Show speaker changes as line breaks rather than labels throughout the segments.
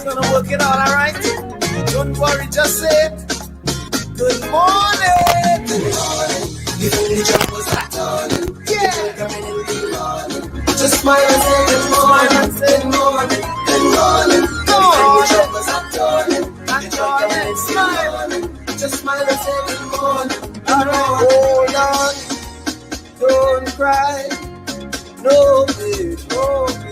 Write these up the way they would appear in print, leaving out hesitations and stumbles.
Gonna work it all right. Don't worry, just say good morning. Good morning. Even the troubles are done. Yeah. Just smile and say good morning. Good morning. Good morning. Even the troubles are done. Smile. Just smile and say good morning. Alright, hold on. Don't cry. No, babe. No, babe.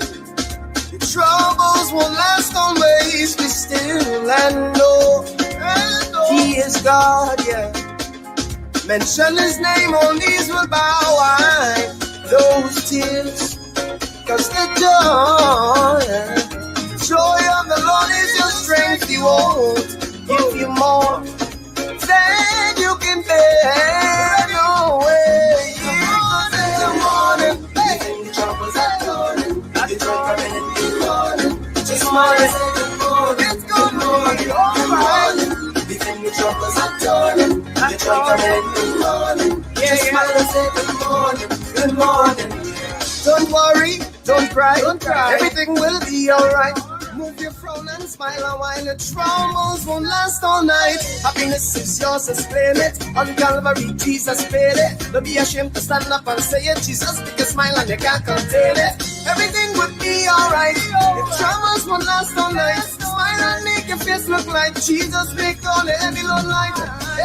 Troubles won't last always. Be still and know He is God, yeah. Mention His name, all knees will bow. Why those tears? Cause the joy of the Lord is your strength. He won't give you more than you can bear. No way. Good morning. Hey. Troubles are done. Just smile and say good morning. It's good morning. All right. Even the troubles are done. The joy coming in the morning. Just smile and say good morning. Good morning. Don't worry, don't cry. Everything will be alright. Move your frown and smile a while. The troubles won't last all night. Happiness is yours, let's claim it. On Calvary, Jesus paid it. Don't be ashamed to stand up and say it. Jesus, make a smile and you can't contain it. Everything would be alright. The troubles won't last all night. Smile and make your face look like Jesus. Make all the heavy load light.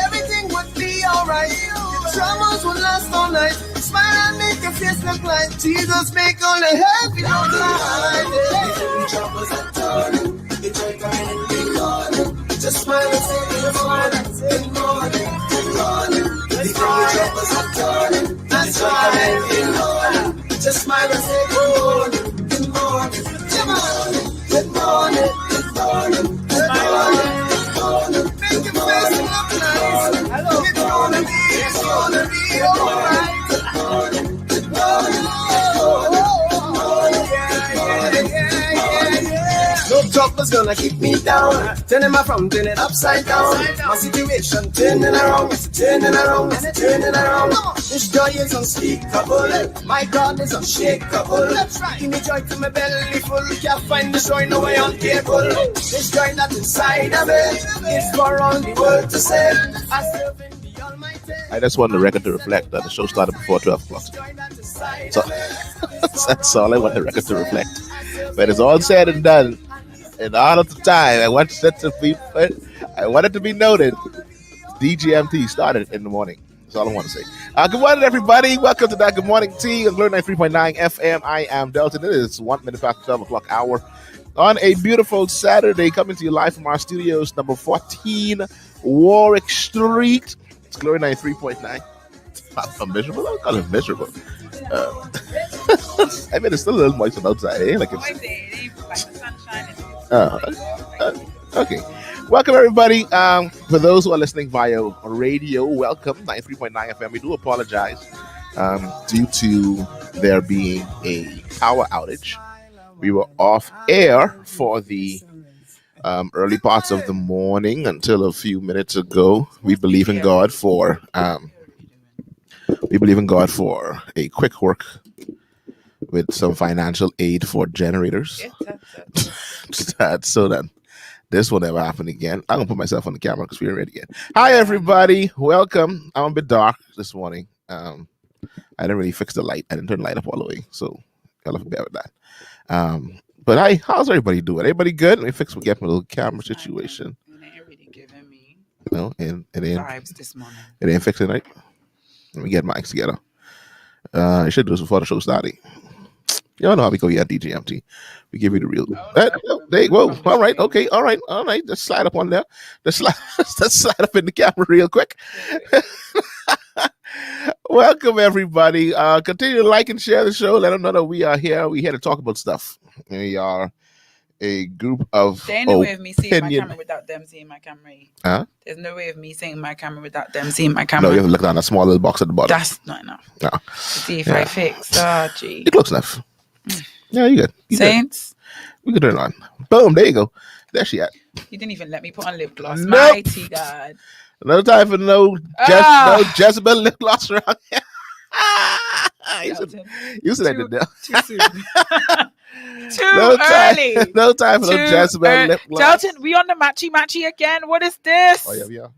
Everything would be alright. The troubles won't last all night. Smile and make your face look like Jesus. Make all the heavy load light. The troubles are done. The joy coming in the morning. Just smile and say good morning. Good morning. Good morning. The troubles are done. That's why good morning. Just smile and say good morning. Good morning. Good morning. Good morning. Good morning. Good morning. Good morning. Make your face look nice. It's gonna be alright. Good morning. Good morning. Good morning. No troubles gonna keep me down. Turning my frown, turn it upside down. My situation turning around, it's turning around, it's turning around. This joy is unspeakable. My God is unshakable. Give me joy to my belly full. Can't find the joy, no way uncapable. This joy that's inside of it is for all the world to say. I serve in the Almighty.
I just want the record to reflect that the show started before 12 o'clock. So that's all I want the record to reflect. But it's all said and done. And all of the time, I want it to be noted. DGMT started in the morning. That's all I want to say. Good morning, everybody. Welcome to that Good Morning Tea on Glory 93.9 FM. I am Delton. It is 1 minute past 12 o'clock hour on a beautiful Saturday, coming to you live from our studios, number 14 Warwick Street. It's Glory 93.9. I'm miserable. I don't call it miserable. I mean, it's still a little moist outside, eh? Like it's okay. Welcome, everybody. For those who are listening via radio, welcome. 93.9 FM. We do apologize due to there being a power outage. We were off air for the early parts of the morning until a few minutes ago. We believe in God for a quick work with some financial aid for generators. So then this will never happen again. I'm gonna put myself on the camera because we're ready again. Hi everybody, welcome. I'm a bit dark this morning. I didn't really fix the light. I didn't turn the light up all the way, so y'all have to bear with that. But hi, how's everybody doing? Everybody good? Let me get my little camera situation.
It ain't really giving me
no, it ain't
vibes this morning.
It ain't fixing it. Let me get mics together. I should do this before the show started. Y'all know how we go here at DGMT. We give you the real. Whoa! All right, okay, all right. Just slide up on there. Just slide up in the camera real quick. Welcome everybody. Continue to like and share the show. Let them know that we are here. We're here to talk about stuff. We are a group of.
There's no way of me seeing my camera without them seeing my camera.
Huh?
There's no way of me seeing my camera without them seeing my camera.
No, you have to look down that small little box at the bottom.
That's not enough.
No.
To see if I fix. Oh, gee.
It looks enough. Yeah, you good.
Saints.
We can turn it on. Boom, there you go. There she at.
You didn't even let me put on lip gloss.
Nope.
Mighty God.
No time for no Jezebel lip gloss around here. You said that.
Too soon. Too early.
No time for no Jezebel lip gloss.
Delton, we on the matchy again. What is this?
Oh, yeah, we are.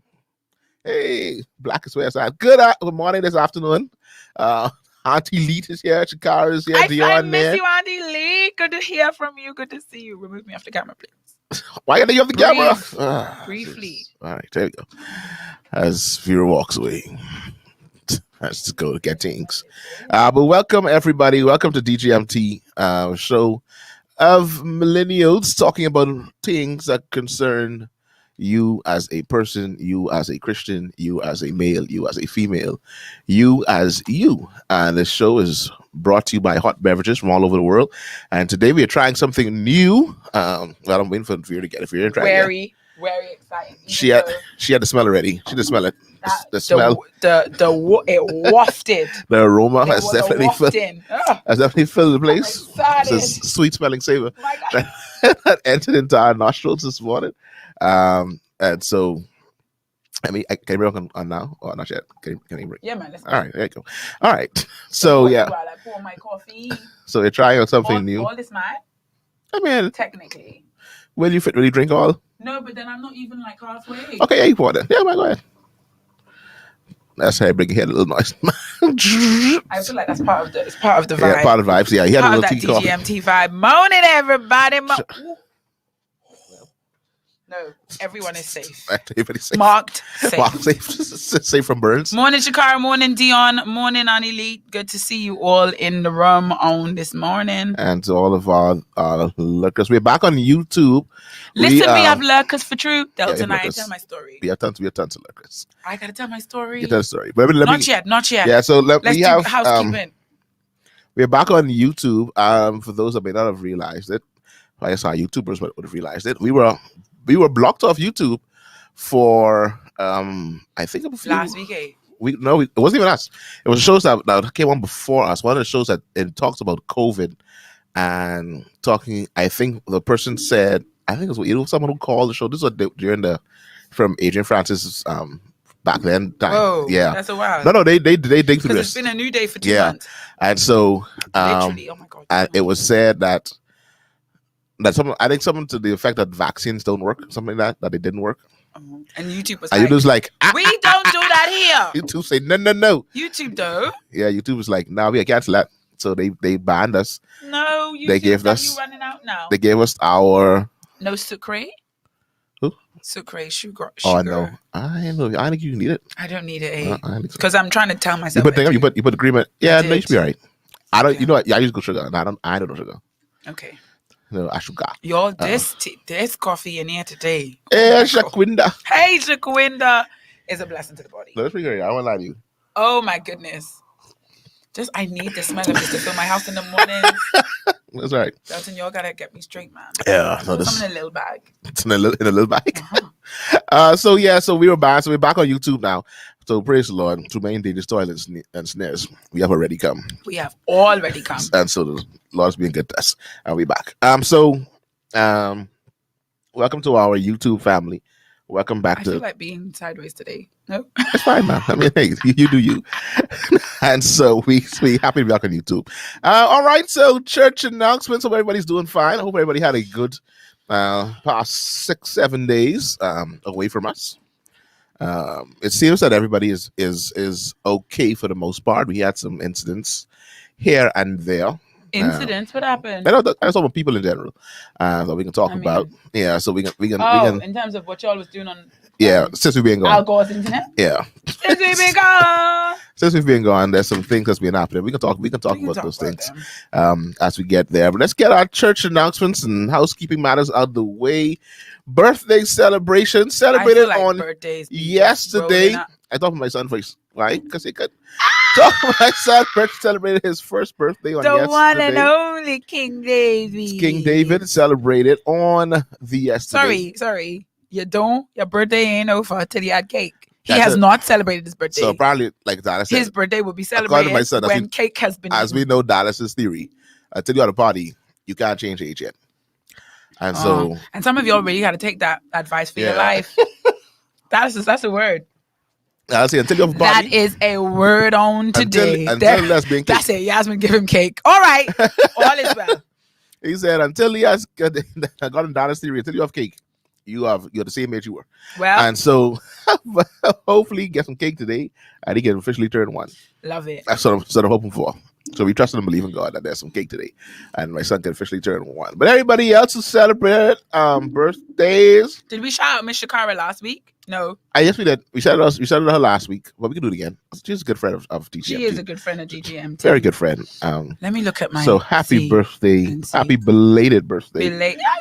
Hey, Black is where side. Good morning this afternoon. Auntie Leet is here. Chikara is here.
I miss you, Auntie Lee. Good to hear from you. Good to see you. Remove me off the camera, please.
Why are you off the camera?
Briefly.
All right, there we go. As Vera walks away. Let's just go get things. But welcome, everybody. Welcome to DGMT, show of millennials talking about things that concern you as a person, you as a Christian, you as a male, you as a female, you as you. And this show is brought to you by hot beverages from all over the world. And today we are trying something new. Well, I'm waiting for Vera to get it. If you're trying
very exciting.
She had the smell already. She did smell it. The smell.
It wafted.
The aroma has definitely filled the place. It's a sweet smelling savor that entered into our nostrils this morning. And so, I mean, can you bring on now or not yet? Can you bring?
Yeah, man.
All right, there you go. All right. So yeah.
While I pour my coffee.
So we're trying out something new.
All this, man.
I mean,
technically.
Will you fit really drink all?
No, but then I'm not even like halfway.
Okay, yeah, you pour it. Yeah, man, go ahead. That's how I bring your head a little noise.
I feel like that's part of the vibe.
Yeah, part of the vibes. Yeah, he had a little tea coffee.
DGMT vibe. Morning, everybody. No, everyone is safe.
Everybody's safe.
Marked safe.
Marked safe. Safe from burns.
Morning, Shakara. Morning, Dion. Morning, Annie Lee. Good to see you all in the room on this morning.
And to all of our lurkers, we're back on YouTube.
Listen, we have lurkers for true. Delton, I tell my story.
We have tons of lurkers.
I gotta tell my story.
You tell the story. But
not yet.
Yeah, so let's do
housekeeping.
We're back on YouTube. For those that may not have realized it, I guess our YouTubers would have realized it. We were blocked off YouTube for I think
last week.
It wasn't even us. It was shows that came on before us. One of the shows that it talks about COVID and talking. I think the person said, I think it was someone who called the show. This was during from Adrian Francis back then time.
Whoa,
yeah,
that's a while.
No, they dig through this.
It's been a new day for 2 months.
And so
literally, oh my god,
and it was said that someone to the effect that vaccines don't work, something like that they didn't work.
And YouTube was
like,
we don't do that here.
YouTube say no.
YouTube though.
Yeah, YouTube was like, no, we can't let. So they banned us.
No, YouTube,
they gave us.
You running out now.
They gave us our
no sucre.
Who?
Sucre sugar.
Oh no, I know. I think you need it.
I don't need it, because I'm trying to tell myself.
You put the agreement. Yeah, no, you should be all right. I don't. You know what? Yeah, I use good sugar. No, I don't know sugar.
Okay.
No, I sugar.
Y'all, this coffee in here today.
Hey, Shaquinda.
Hey, Shaquinda is a blessing to the body.
No, that's pretty great. I won't lie to you.
Oh my goodness. I need the smell of this to fill my house in the morning.
That's right.
Delton, y'all gotta get me straight, man.
Yeah,
no, this in a little bag.
It's in a little bag. Uh-huh. So we were back. So we're back on YouTube now. So praise the Lord. To main dangers, toilets, and snares, we have already come.
We have already come.
And so the Lord's being good to us, and we're back. Welcome to our YouTube family. Welcome back to.
I feel like being sideways today. No,
it's fine, man. I mean, hey, you do you. And so we happy to be back on YouTube. All right. So church announcements. Hope everybody's doing fine. I hope everybody had a good past 6-7 days away from us. It seems that everybody is okay for the most part. We had some incidents here and there.
Incidents? What happened?
I talk about people in general that we can talk about. Yeah, so we can.
In terms of what y'all was doing on.
Since we've been gone.
Al Gore's internet.
Yeah.
Since
we've been gone, there's some things that's been happening. We can talk about those things as we get there. But let's get our church announcements and housekeeping matters out of the way. Birthday celebration celebrated on yesterday. I thought my son first, right? Because he could. So my son celebrated his first birthday on yesterday.
The one and only King David.
King David celebrated on the yesterday.
Sorry. Your birthday ain't over till you had cake. He has not celebrated his birthday.
So apparently, like Dallas said,
his birthday will be celebrated my son, when cake has been
as eaten. We know Dallas's theory. Until you at a party, you can't change age yet. And so...
And some of you already got to take that advice for your life. That's a word.
Until you have a party.
That is a word on today.
Until that's being cake.
That's it. Yasmin, give him cake. All right. All is well.
He said, until he has got in Dallas theory, until you have cake, you're the same age you were.
Well,
And so hopefully he gets some cake today and he can officially turn 1.
love it.
That's what I'm hoping for. So we trust and believe in God that there's some cake today and my son can officially turn 1. But everybody else who celebrated birthdays.
Did we shout out Miss Shakara last week? No.
Yes, we did. We shouted her last week, but we can do it again. She's a good friend of DGMT.
She is a good friend of DGMT.
Very good friend.
Let me look at my.
So happy birthday, happy belated birthday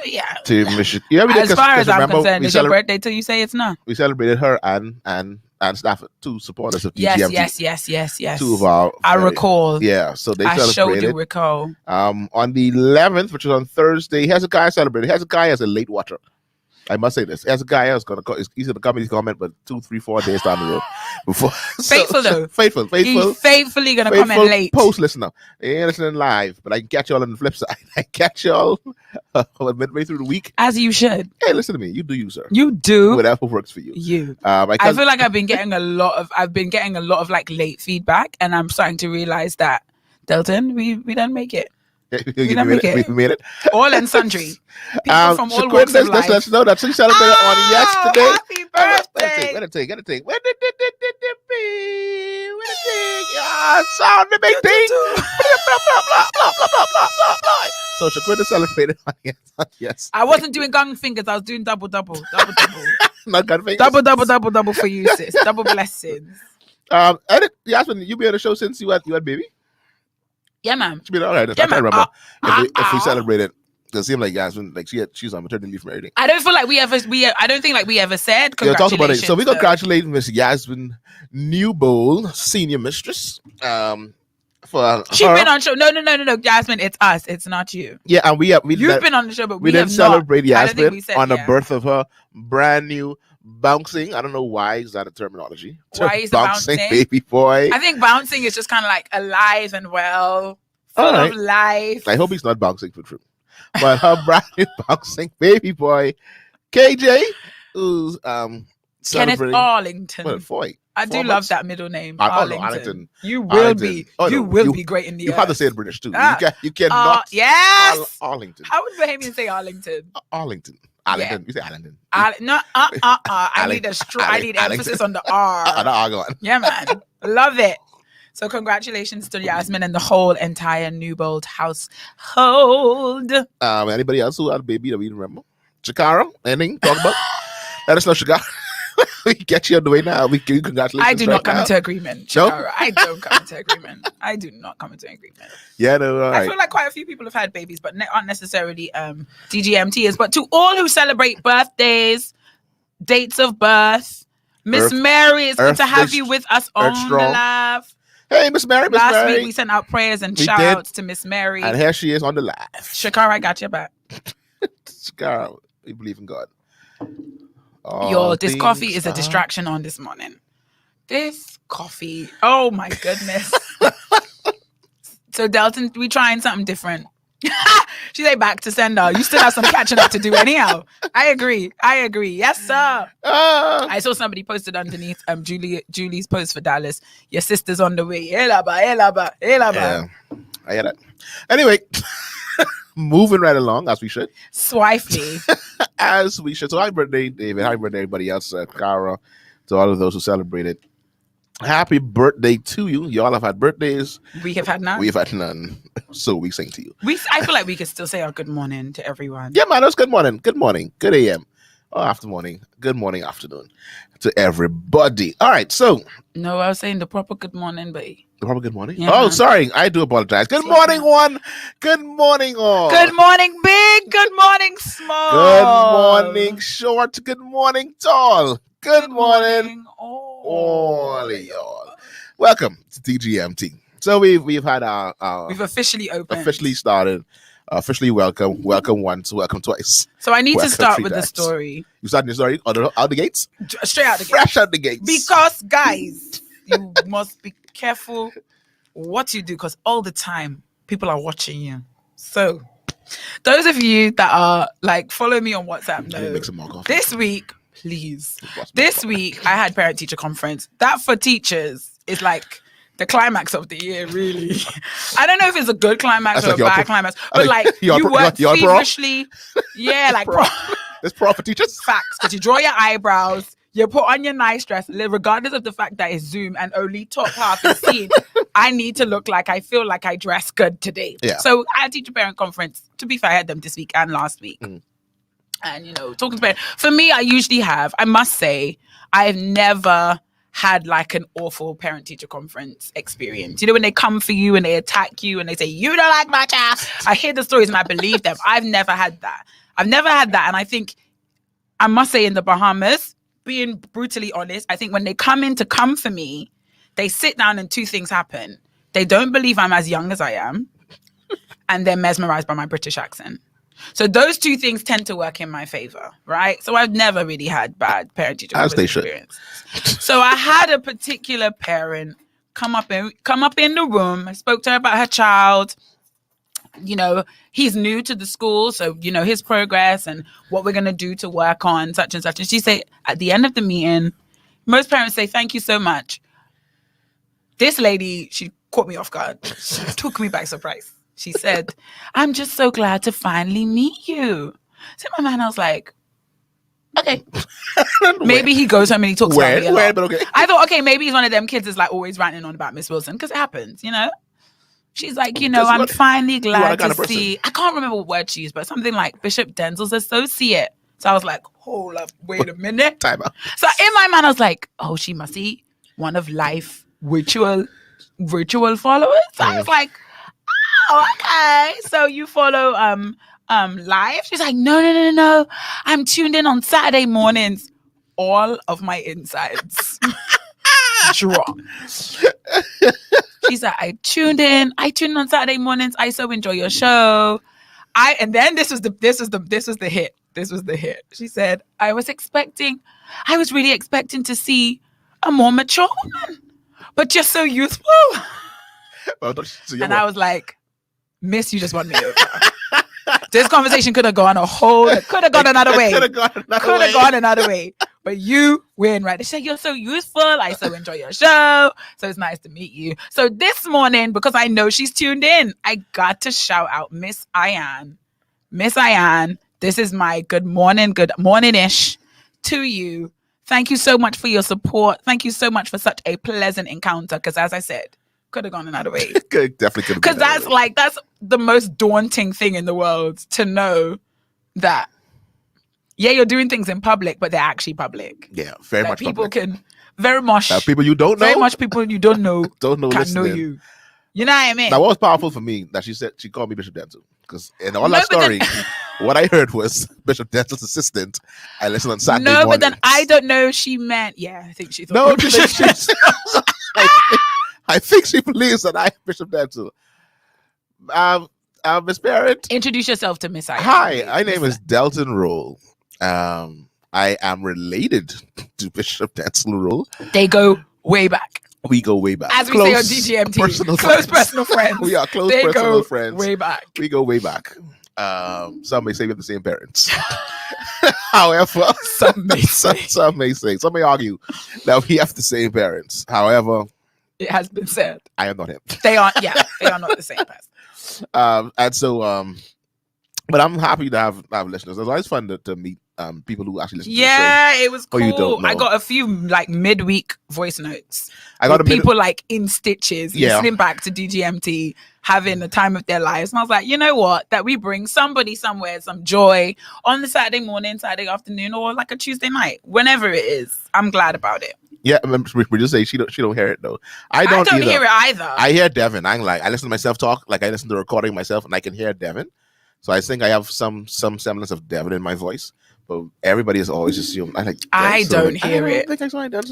yeah.
to Miss.
As far as I'm concerned, it's your birthday till you say it's not.
We celebrated her and Stafford, 2 supporters of DGMT.
Yes.
2 of our.
I recall.
Yeah, so they
I
celebrated.
showed you recall.
On the 11th, which was on Thursday, Hezekiah celebrated. Hezekiah is a late watcher. I must say this. Hezekiah is going to he's going to come in his comment, but 2, 3, 4 days down the road. Before
faithful though.
Faithful.
He's faithfully going to come in late.
Post listener. He ain't listening live, but I can catch y'all on the flip side. I catch y'all midway through the week.
As you should.
Hey, listen to me. You do you, sir.
You do.
Whatever works for you.
You. I feel like I've been getting a lot of like late feedback, and I'm starting to realize that Delton, we don't make it.
We made it.
All and sundry. People from all walks of life.
Let's know that she celebrated on yesterday.
Happy birthday!
Where the take? Where did it be? Sound the big thing. So Shaquita celebrated on yes.
I wasn't doing gun fingers. I was doing double.
Not gun fingers.
Double for you, sis. Double blessings.
Yasmin, you been on the show since you had baby?
Yeah, ma'am.
She been all right. I can't remember if we celebrated. It seemed like Yasmin, like she's on maternity leave from everything.
I don't feel like I don't think like we ever said congratulations.
Talk about it. So we congratulate Miss Yasmin Newbold, senior mistress. For
she's been on show. No, Yasmin, it's us. It's not you.
Yeah, and
you've been on the show, but we
didn't celebrate
not.
Yasmin on the birth of her brand new bouncing. I don't know why is that a terminology.
Why is
bouncing baby boy?
I think bouncing is just kind of like alive and well, full of life.
I hope he's not bouncing for true. But her brand new bouncing baby boy, KJ, who's
Kenneth Arlington. I do love that middle name.
Arlington.
You will be. You will be great in the earth.
You have to say it British too. You cannot.
Yes.
Arlington.
How would Bahamian say Arlington?
Arlington. Arlington. You say Arlington.
I need emphasis on the R.
The R going.
Yeah, man. Love it. So congratulations to Yasmin and the whole entire Newbold household.
Anybody else who had a baby that we remember? Shakara? Anything? Talk about? Let us know, Shakara. We get you on the way now. We can congratulations.
I do not come into agreement, Shakara. No? I don't come into agreement. I do not come into agreement.
Yeah, no, all right.
I feel like quite a few people have had babies, but aren't necessarily DGMTs. But to all who celebrate birthdays, dates of birth, Miss Mary, it's good to have you with us on the live.
Hey, Miss Mary.
Last week we sent out prayers and shout outs to Miss Mary.
And here she is on the live.
Shakara, I got your back.
Shakara, we believe in God.
This coffee is a distraction on this morning. This coffee. Oh my goodness. So Delton, we trying something different. She say back to sender. You still have some catching up to do anyhow. I agree. Yes, sir. I saw somebody posted underneath Julie's post for Dallas. Your sister's on the way.
Yeah, I hear that. Anyway, moving right along as we should.
Swiftly.
As we should. So happy birthday, David. Happy birthday, everybody else. Cara, to all of those who celebrated. Happy birthday to you. Y'all have had birthdays.
We have had none.
We have had none. So we sing to you.
I feel like we could still say our good morning to everyone.
Yeah, man. That's good morning. Good morning. Good AM. Oh, after morning. Good morning, afternoon to everybody. All right. So.
No, I was saying the proper good morning, but.
The proper good morning?
Yeah,
man. Sorry. I do apologize. Good morning, one. Good morning, all.
Good morning, big. Good morning, small.
Good morning, short. Good morning, tall. Good morning, all y'all. Welcome to DGMT. So we've had our
we've officially opened,
officially started, officially welcome once, welcome twice.
So I need to start with the story.
You starting the story out the gates?
Straight out the gates.
Fresh out the gates.
Because guys, you must be careful what you do because all the time people are watching you. So those of you that are like follow me on WhatsApp know this week. Please. This week, I had parent-teacher conference. That for teachers is like the climax of the year, really. I don't know if it's a good climax
That's
or a bad climax, but like you work feverishly. Yeah, like
It's pro for teachers.
Facts, because you draw your eyebrows, you put on your nice dress, regardless of the fact that it's Zoom and only top half is seen. I need to look like I feel like I dress good today.
Yeah.
So I had teacher parent conference. To be fair, I had them this week and last week. And, you know, talking to parents. For me, I usually have, I must say, I've never had like an awful parent-teacher conference experience. You know, when they come for you and they attack you and they say, you don't like my child. I hear the stories and I believe them. I've never had that. And I think, I must say in the Bahamas, being brutally honest, I think when they come in to come for me, they sit down and two things happen. They don't believe I'm as young as I am, and they're mesmerized by my British accent. So those two things tend to work in my favor, right? So I've never really had bad parent-teacher experience. So I had a particular parent come up in the room. I spoke to her about her child. You know, he's new to the school, so, you know, his progress and what we're going to do to work on such and such. And she said, at the end of the meeting, most parents say, thank you so much. This lady, she caught me off guard. She took me by surprise. She said, I'm just so glad to finally meet you. So in my mind, I was like, okay. Maybe he goes home and he talks about me a lot. But okay. I thought, okay, maybe he's one of them kids that's like always ranting on about Miss Wilson, because it happens, you know? She's like, you know, I'm finally glad to see. I can't remember what word she used, but something like Bishop Denzel's associate. So I was like, hold up, wait a minute.
Time out.
So in my mind, I was like, oh, she must be one of life ritual followers. So I was like, oh, okay. So you follow live? She's like, no. I'm tuned in on Saturday mornings. All of my insides drop. She's like, I tuned in on Saturday mornings. I so enjoy your show. And then this was the hit. She said, I was really expecting to see a more mature woman, but just so youthful.
Well,
and I was like, Miss, you just won me over. This conversation could have gone another way. But you win, right? They say, you're so useful. I so enjoy your show. So it's nice to meet you. So this morning, because I know she's tuned in, I got to shout out Miss Ayan. Miss Ayan, this is my good morning-ish to you. Thank you so much for your support. Thank you so much for such a pleasant encounter. Because as I said, could have gone another way.
Definitely could have.
Because that's the most daunting thing in the world, to know that, yeah, you're doing things in public, but they're actually public.
Yeah, very much
people
public.
Can very much
people you don't know.
Very much people you don't know
don't know
can
listening.
know you. You know what I mean?
Now, what was powerful for me that she called me Bishop Denzel, because in all that story, what I heard was Bishop Denzel's assistant. I listened on Saturday morning.
But then I don't know if she meant. Yeah, I think she thought.
No, I think she believes that I'm Bishop Delton. Miss Parent.
Introduce yourself to Miss Ayan.
Hi, my name is Delton Roll. I am related to Bishop Delton Roll.
They go way back.
We go way back.
As we say on DGMT. Close personal friends.
We are close personal friends.
Way back.
We go way back. Some may say we have the same parents. However, some may argue that we have the same parents. However,
it has been said.
I am not him.
They are not the same person.
And so, but I'm happy to have listeners. It's always fun to meet people who actually listen to the show.
Yeah, it was cool.
You don't know.
I got a few like midweek voice notes.
I got
people like in stitches, listening back to DGMT, having the time of their lives. And I was like, you know what? That we bring somebody somewhere some joy on the Saturday morning, Saturday afternoon, or like a Tuesday night, whenever it is. I'm glad about it.
Yeah, we just say she don't hear it though. I don't
hear it either.
I hear Devin. I listen to myself talk, like I listen to the recording myself, and I can hear Devin. So I think I have some semblance of Devin in my voice. But everybody has always assumed
I don't hear it.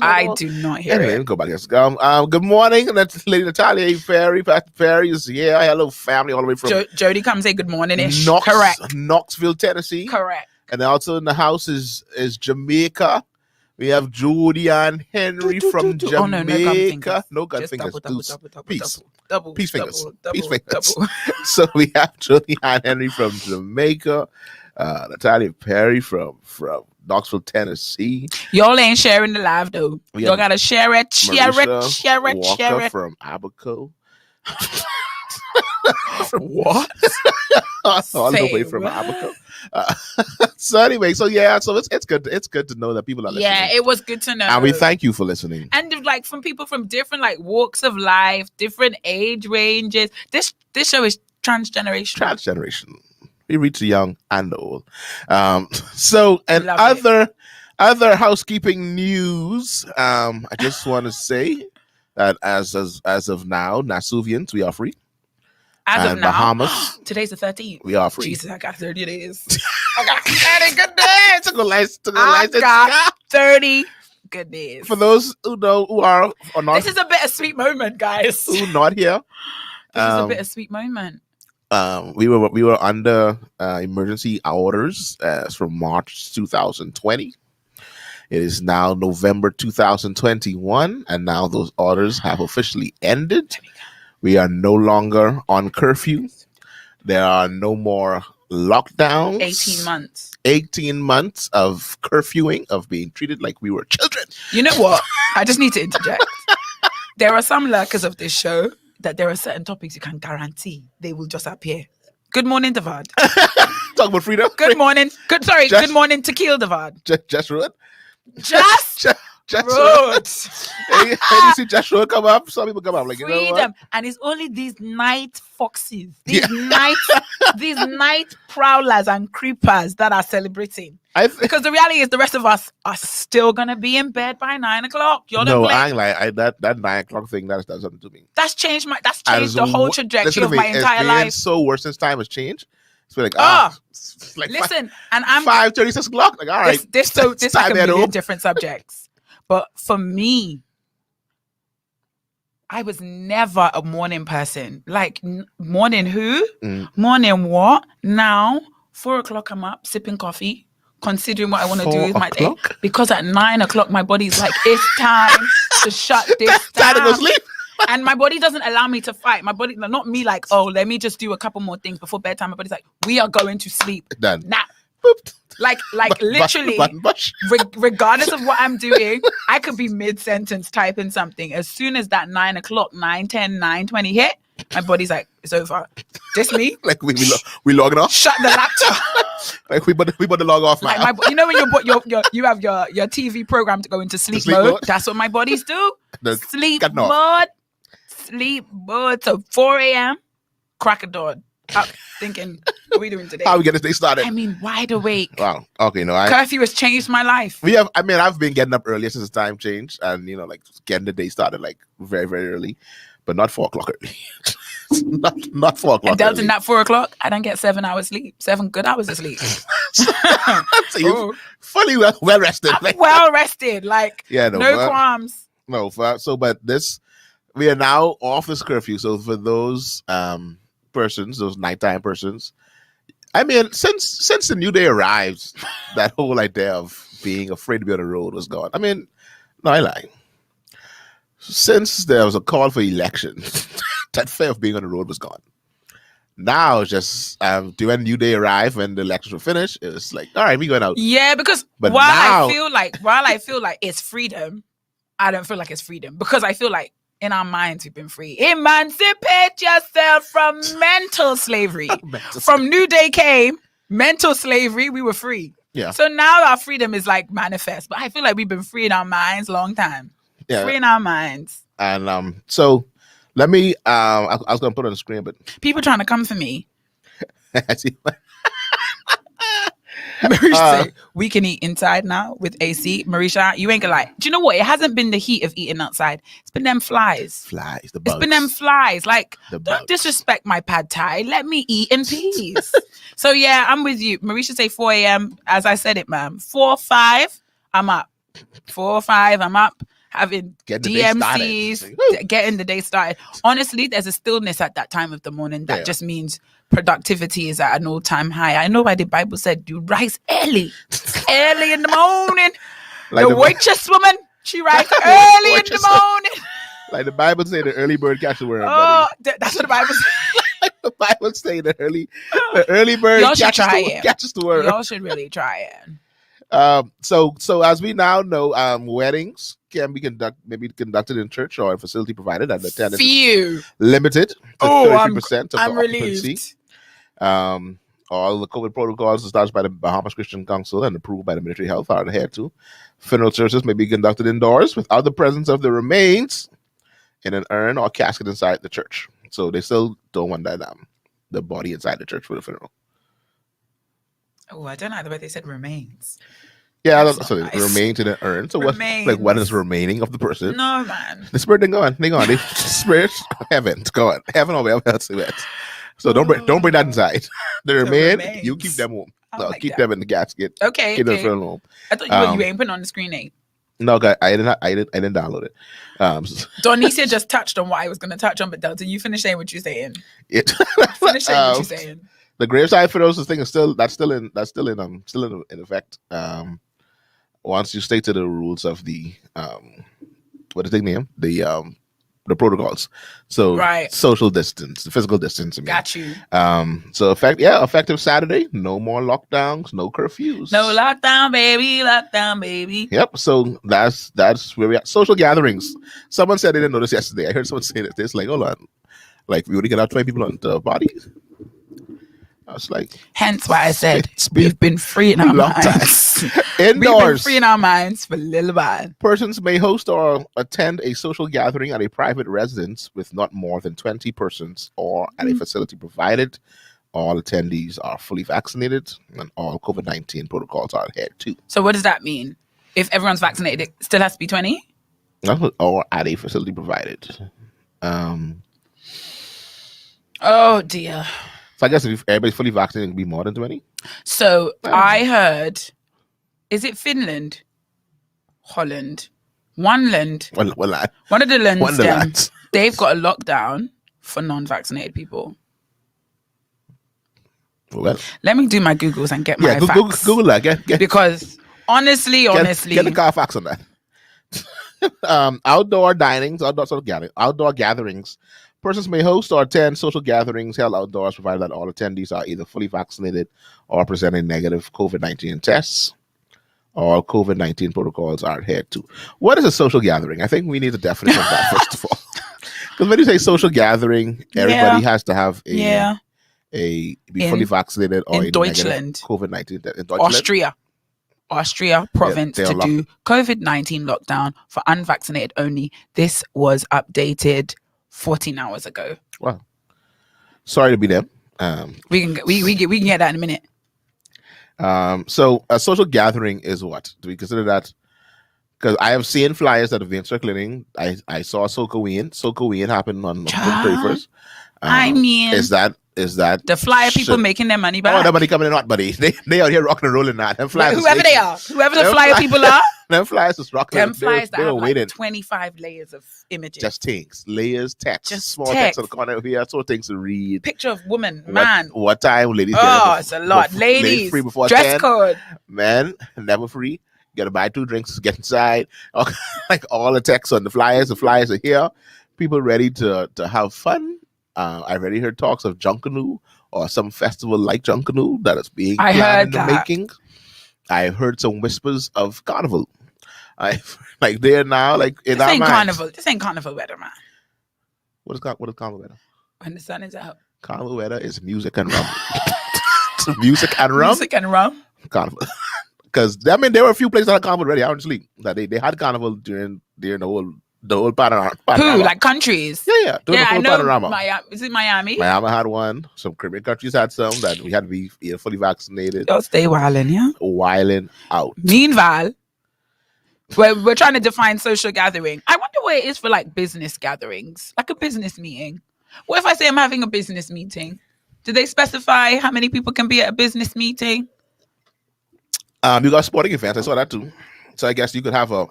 I do not hear it.
Go back. Good morning, Lady Natalia Perry. Pastor Perry is here. Hello, family, all the way from
Jody. Come say good morning-ish.
Correct. Knoxville, Tennessee.
Correct.
And also in the house is Jamaica. We have Jody and Henry from Jamaica. No gun fingers. Peace fingers. So we have Jody and Henry from Jamaica. Natalia Perry from Knoxville, Tennessee.
Y'all ain't sharing the live though. Y'all gotta share it. Share it.
From Abaco.
What?
All the way from Abaco. So anyway, so it's good. It's good to know that people are listening.
Yeah, it was good to know,
and we thank you for listening.
And like from people from different like walks of life, different age ranges. This show is transgenerational.
We reach the young and the old. So and other housekeeping news. I just want to say that as of now, Nasuvians, we are free.
As of now,
Bahamas,
today's the 13th.
We are free.
Jesus, I got 30 days. I got 30 good days.
I
got 30 good days.
For those who know who are or not,
this is a bittersweet moment, guys.
Who not here?
This is a bittersweet moment.
We were under emergency orders from March 2020. It is now November 2021, and now those orders have officially ended. We are no longer on curfew. There are no more lockdowns. 18 months of curfewing, of being treated like we were children.
You know what? I just need to interject. There are some lurkers of this show that there are certain topics you can guarantee they will just appear. Good morning, Davad.
Talk about freedom.
Good morning. Good morning, Tequila Davad.
Just Ruud.
Just Ruud.
Hey, you see Just Ruud come up? Some people come up like,
freedom.
You know what?
And it's only these night foxes, these night prowlers and creepers that are celebrating. Because the reality is the rest of us are still going to be in bed by 9 o'clock.
I ain't like that 9 o'clock thing that does something to me.
That's changed the whole trajectory of my entire life.
It's so worse since time has changed. It's like,
listen, and I'm
5:30, 6 o'clock. Like, all right.
This like a million different subjects. But for me, I was never a morning person. Like, morning who? Morning what? Now, 4 o'clock I'm up, sipping coffee, considering what I want to do with my day. Because at 9 o'clock, my body's like, it's time to shut this down.
Time to go sleep.
And my body doesn't allow me to fight. My body, not me like, oh, let me just do a couple more things before bedtime. My body's like, we are going to sleep.
Done.
Now. Like literally, regardless of what I'm doing, I could be mid-sentence typing something. As soon as that 9 o'clock, 9:10, 9:20 hit, my body's like, it's over. Just me.
Like we logging off.
Shut the laptop.
Like we about to log off.
Like when you have your TV program to go into sleep mode. That's what my bodies do. Sleep mode. So 4 a.m. crack a dawn. Thinking, what are we doing today?
How are we getting this day started?
I mean, wide awake.
Wow. Okay,
curfew has changed my life.
I've been getting up earlier since the time changed, and like getting the day started like very, very early, but not 4 o'clock early. not 4 o'clock. And
Delton, not 4 o'clock. I don't get 7 hours sleep. 7 good hours of sleep.
So you're fully well rested.
Well rested. Like,
yeah,
no qualms.
No, but we are now off this curfew. So for those persons, those nighttime persons, I mean, since the new day arrived, that whole idea of being afraid to be on the road was gone. I mean, no, I lie. Since there was a call for election, that fear of being on the road was gone. Now, just when new day arrived, when the elections were finished, it was like, all right, we going out.
Yeah, because while I feel like it's freedom, I don't feel like it's freedom, because I feel like in our minds we've been free. Emancipate yourself from mental slavery. From New Day came mental slavery, we were free.
Yeah.
So now our freedom is like manifest, but I feel like we've been free in our minds long time. Yeah. Free in our minds.
And so let me. I was going to put it on the screen, but
people trying to come for me. I see. Marisha say, we can eat inside now with AC. Marisha, you ain't gonna lie. Do you know what? It hasn't been the heat of eating outside. It's been them flies.
The bugs.
It's been them flies. Like, don't disrespect my pad thai. Let me eat in peace. So yeah, I'm with you. Marisha say 4 a.m. As I said it, ma'am. 4 5, I'm up. 4 5, I'm up. Having DMCs, getting the day started. Honestly, there's a stillness at that time of the morning that just means productivity is at an all-time high. I know why the Bible said you rise early in the morning. Like the waitress woman, she rises early in the morning.
Like the Bible said, the early bird catches the worm.
That's what the Bible says.
Like the Bible says, the early bird catches the worm.
Y'all should really try it.
So as we now know, weddings can be conducted in church or a facility provided, and attendance is limited to 33% of the occupancy. All the COVID protocols established by the Bahamas Christian Council and approved by the Ministry of Health are adhered to. Funeral services may be conducted indoors without the presence of the remains in an urn or casket inside the church. So they still don't want that the body inside the church for the funeral.
Oh, I don't know the way they said remains.
Yeah, so nice. Remains in an urn. So what is remaining of the person?
No, man.
The spirit, they gone. The spirit, heaven, gone. Heaven or wherever else it. So don't bring that inside. The remains, you keep them home. No, keep them in the casket.
Okay.
Keep them from home.
I thought you ain't putting on the screen, eh?
No, okay, I didn't download it.
Donicia just touched on what I was going to touch on, but Delton, you finish saying what you're saying. Finish saying what you're saying.
The graveside furrows thing is still in effect. Once you stick to the rules of the what is the name? The protocols. So social distance, the physical distance.
Got you.
So effective Saturday, no more lockdowns, no curfews.
No lockdown, baby.
Yep. So that's where we are. Social gatherings. Someone said they didn't notice yesterday. I heard someone say that this like, hold on. Like we already got out 20 people on the body. I was like,
hence why I said we've been free in our minds.
Indoors. We've been
free in our minds for a little while.
Persons may host or attend a social gathering at a private residence with not more than 20 persons or at a facility provided. All attendees are fully vaccinated and all COVID-19 protocols are adhered to.
So what does that mean? If everyone's vaccinated, it still has to be 20?
Or at a facility provided.
Oh, dear.
So I guess if everybody's fully vaccinated, it can be more than 20.
So I heard, is it Finland? Holland? One land. One of the lands. They've got a lockdown for non-vaccinated people.
Well,
let me do my Googles and get my facts.
Google that. Get,
because honestly.
Get the car facts on that. Outdoor dinings, outdoor gatherings. Persons may host or attend social gatherings held outdoors, provided that all attendees are either fully vaccinated or presenting negative COVID-19 tests. All COVID-19 protocols are adhered to. What is a social gathering? I think we need a definition of that first of all. Because when you say social gathering, everybody has to have be fully vaccinated or
in Deutschland,
COVID-19 in Deutschland.
Austria province to do COVID-19 lockdown for unvaccinated only. This was updated 14 hours ago.
Wow. Sorry to be them.
We can get that in a minute.
So a social gathering is what? Do we consider that? Because I have seen flyers that have been circulating. I saw Soca happened on October 31st.
I mean,
is that
the flyer people making their money back?
Oh, their money coming in hot, buddy. They out here rocking and rolling that. Them flyers,
whoever they are, whoever the flyer people are.
Them flyers is rocking.
Them flyers that have like 25 layers of images.
Just things, layers, text,
just
small text on the corner here. So things to read.
Picture of woman, man.
What time, ladies?
Oh, it's a lot. Ladies,
free before
dress
10.
Code.
Men, never free. You gotta buy 2 drinks, get inside. Like all the text on the flyers. The flyers are here. People ready to have fun. I've already heard talks of Junkanoo or some festival like Junkanoo that is being planned in the making. I've heard some whispers of carnival. Like there now, like in our minds.
Carnival. This ain't carnival weather, man.
What is carnival weather?
When the sun is out.
Carnival weather is music and rum. Music and rum.
Music and rum.
Carnival. Because I mean, there were a few places that had carnival already. I don't sleep. That they had carnival during the whole panorama.
Who? Like countries?
Yeah. The whole panorama.
Is it Miami?
Miami had one. Some Caribbean countries had some that we had to be fully vaccinated.
Don't stay wilding, yeah?
Wilding out.
Meanwhile, we're trying to define social gathering. I wonder what it is for like business gatherings, like a business meeting. What if I say I'm having a business meeting? Do they specify how many people can be at a business meeting?
You got sporting events. I saw that too. So I guess you could have a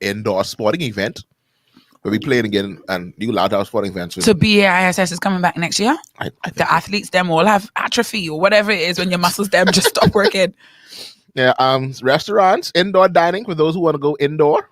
indoor sporting event where we playing again, and you allowed to have sporting events.
So BAISS is coming back next year. The athletes them all have atrophy or whatever it is when your muscles them just stop working.
Yeah. Restaurants, indoor dining for those who want to go indoor.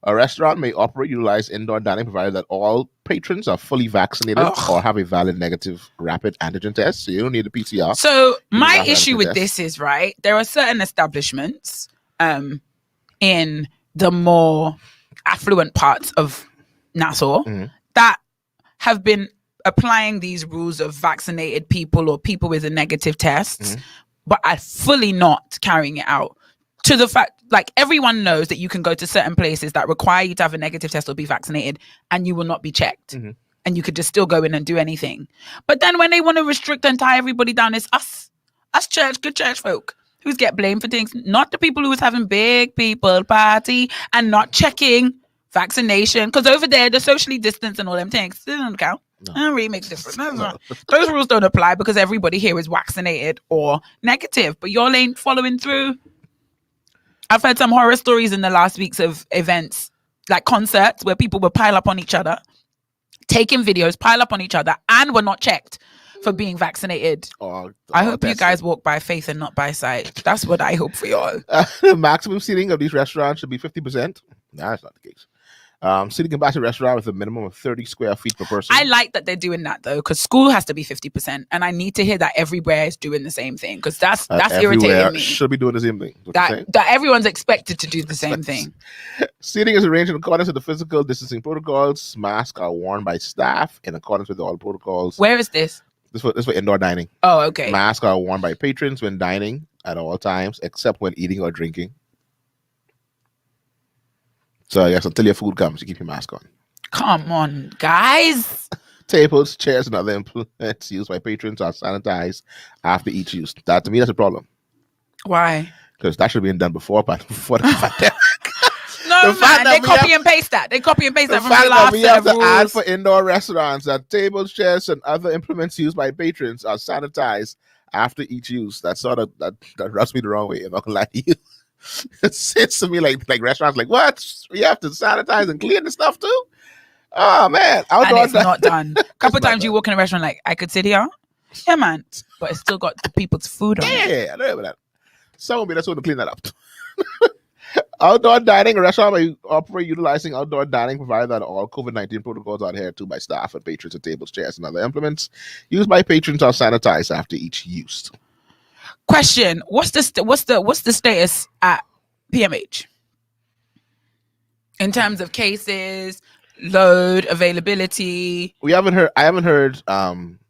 A restaurant may operate, utilize indoor dining provided that all patrons are fully vaccinated or have a valid negative rapid antigen test. So you don't need a PCR.
So my issue with this is, right, there are certain establishments in the more affluent parts of Nassau that have been applying these rules of vaccinated people or people with a negative test, but are fully not carrying it out. To the fact, like, everyone knows that you can go to certain places that require you to have a negative test or be vaccinated and you will not be checked. And you could just still go in and do anything. But then when they want to restrict and tie everybody down, it's us good church folk who's get blamed for things, not the people who was having big people party and not checking vaccination. Because over there, the socially distanced and all them things, they don't count. No. It don't really make a difference. No. Those rules don't apply because everybody here is vaccinated or negative. But y'all ain't following through. I've heard some horror stories in the last weeks of events, like concerts, where people would pile up on each other, taking videos, pile up on each other, and were not checked for being vaccinated. I hope you guys walk by faith and not by sight. That's what I hope for y'all.
The maximum seating of these restaurants should be 50%. No, that's not the case. Seating capacity restaurant with a minimum of 30 square feet per person.
I like that they're doing that though, because school has to be 50%, and I need to hear that everywhere is doing the same thing, because that's irritating me.
Should be doing the same thing.
That everyone's expected to do the same thing.
Seating is arranged in accordance with the physical distancing protocols. Masks are worn by staff in accordance with all protocols.
Where is this?
This for indoor dining.
Oh, okay.
Masks are worn by patrons when dining at all times, except when eating or drinking. So yes, until your food comes, you keep your mask on.
Come on, guys.
Tables, chairs, and other implements used by patrons are sanitized after each use. That, to me, that's a problem.
Why?
Because that should have been done before the pandemic.
No, man, they copy and paste that. They copy and paste that from the last
we have to add for indoor restaurants that tables, chairs, and other implements used by patrons are sanitized after each use. That rubs me the wrong way. I'm not gonna lie to you. It seems to me like restaurants like, what? We have to sanitize and clean the stuff too? Oh man,
and it's not done. A couple of times you walk in a restaurant like, I could sit here, yeah, man, but it's still got the people's food on it.
Yeah, I know about that. Someone be that's going to clean that up. Outdoor dining, a restaurant may operate utilizing outdoor dining provided that all COVID-19 protocols are adhered to by staff and patrons at tables, chairs, and other implements used by patrons are sanitized after each use.
Question: what's the status at PMH in terms of cases, load, availability?
I haven't heard.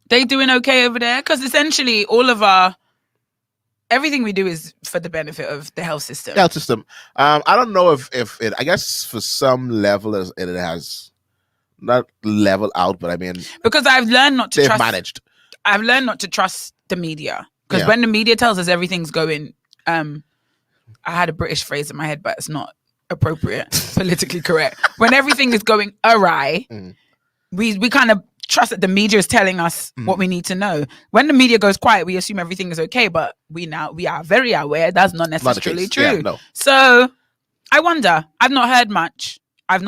They doing okay over there? Because essentially, everything we do is for the benefit of the health system.
I don't know if it. I guess for some level it has not leveled out, but I mean,
because I've learned not to
they've managed.
I've learned not to trust the media. Because when the media tells us everything's going, I had a British phrase in my head, but it's not appropriate, politically correct. When everything is going awry, we kind of trust that the media is telling us what we need to know. When the media goes quiet, we assume everything is okay, but we are very aware that's not necessarily true. Yeah, no. So I wonder. I've not heard much. And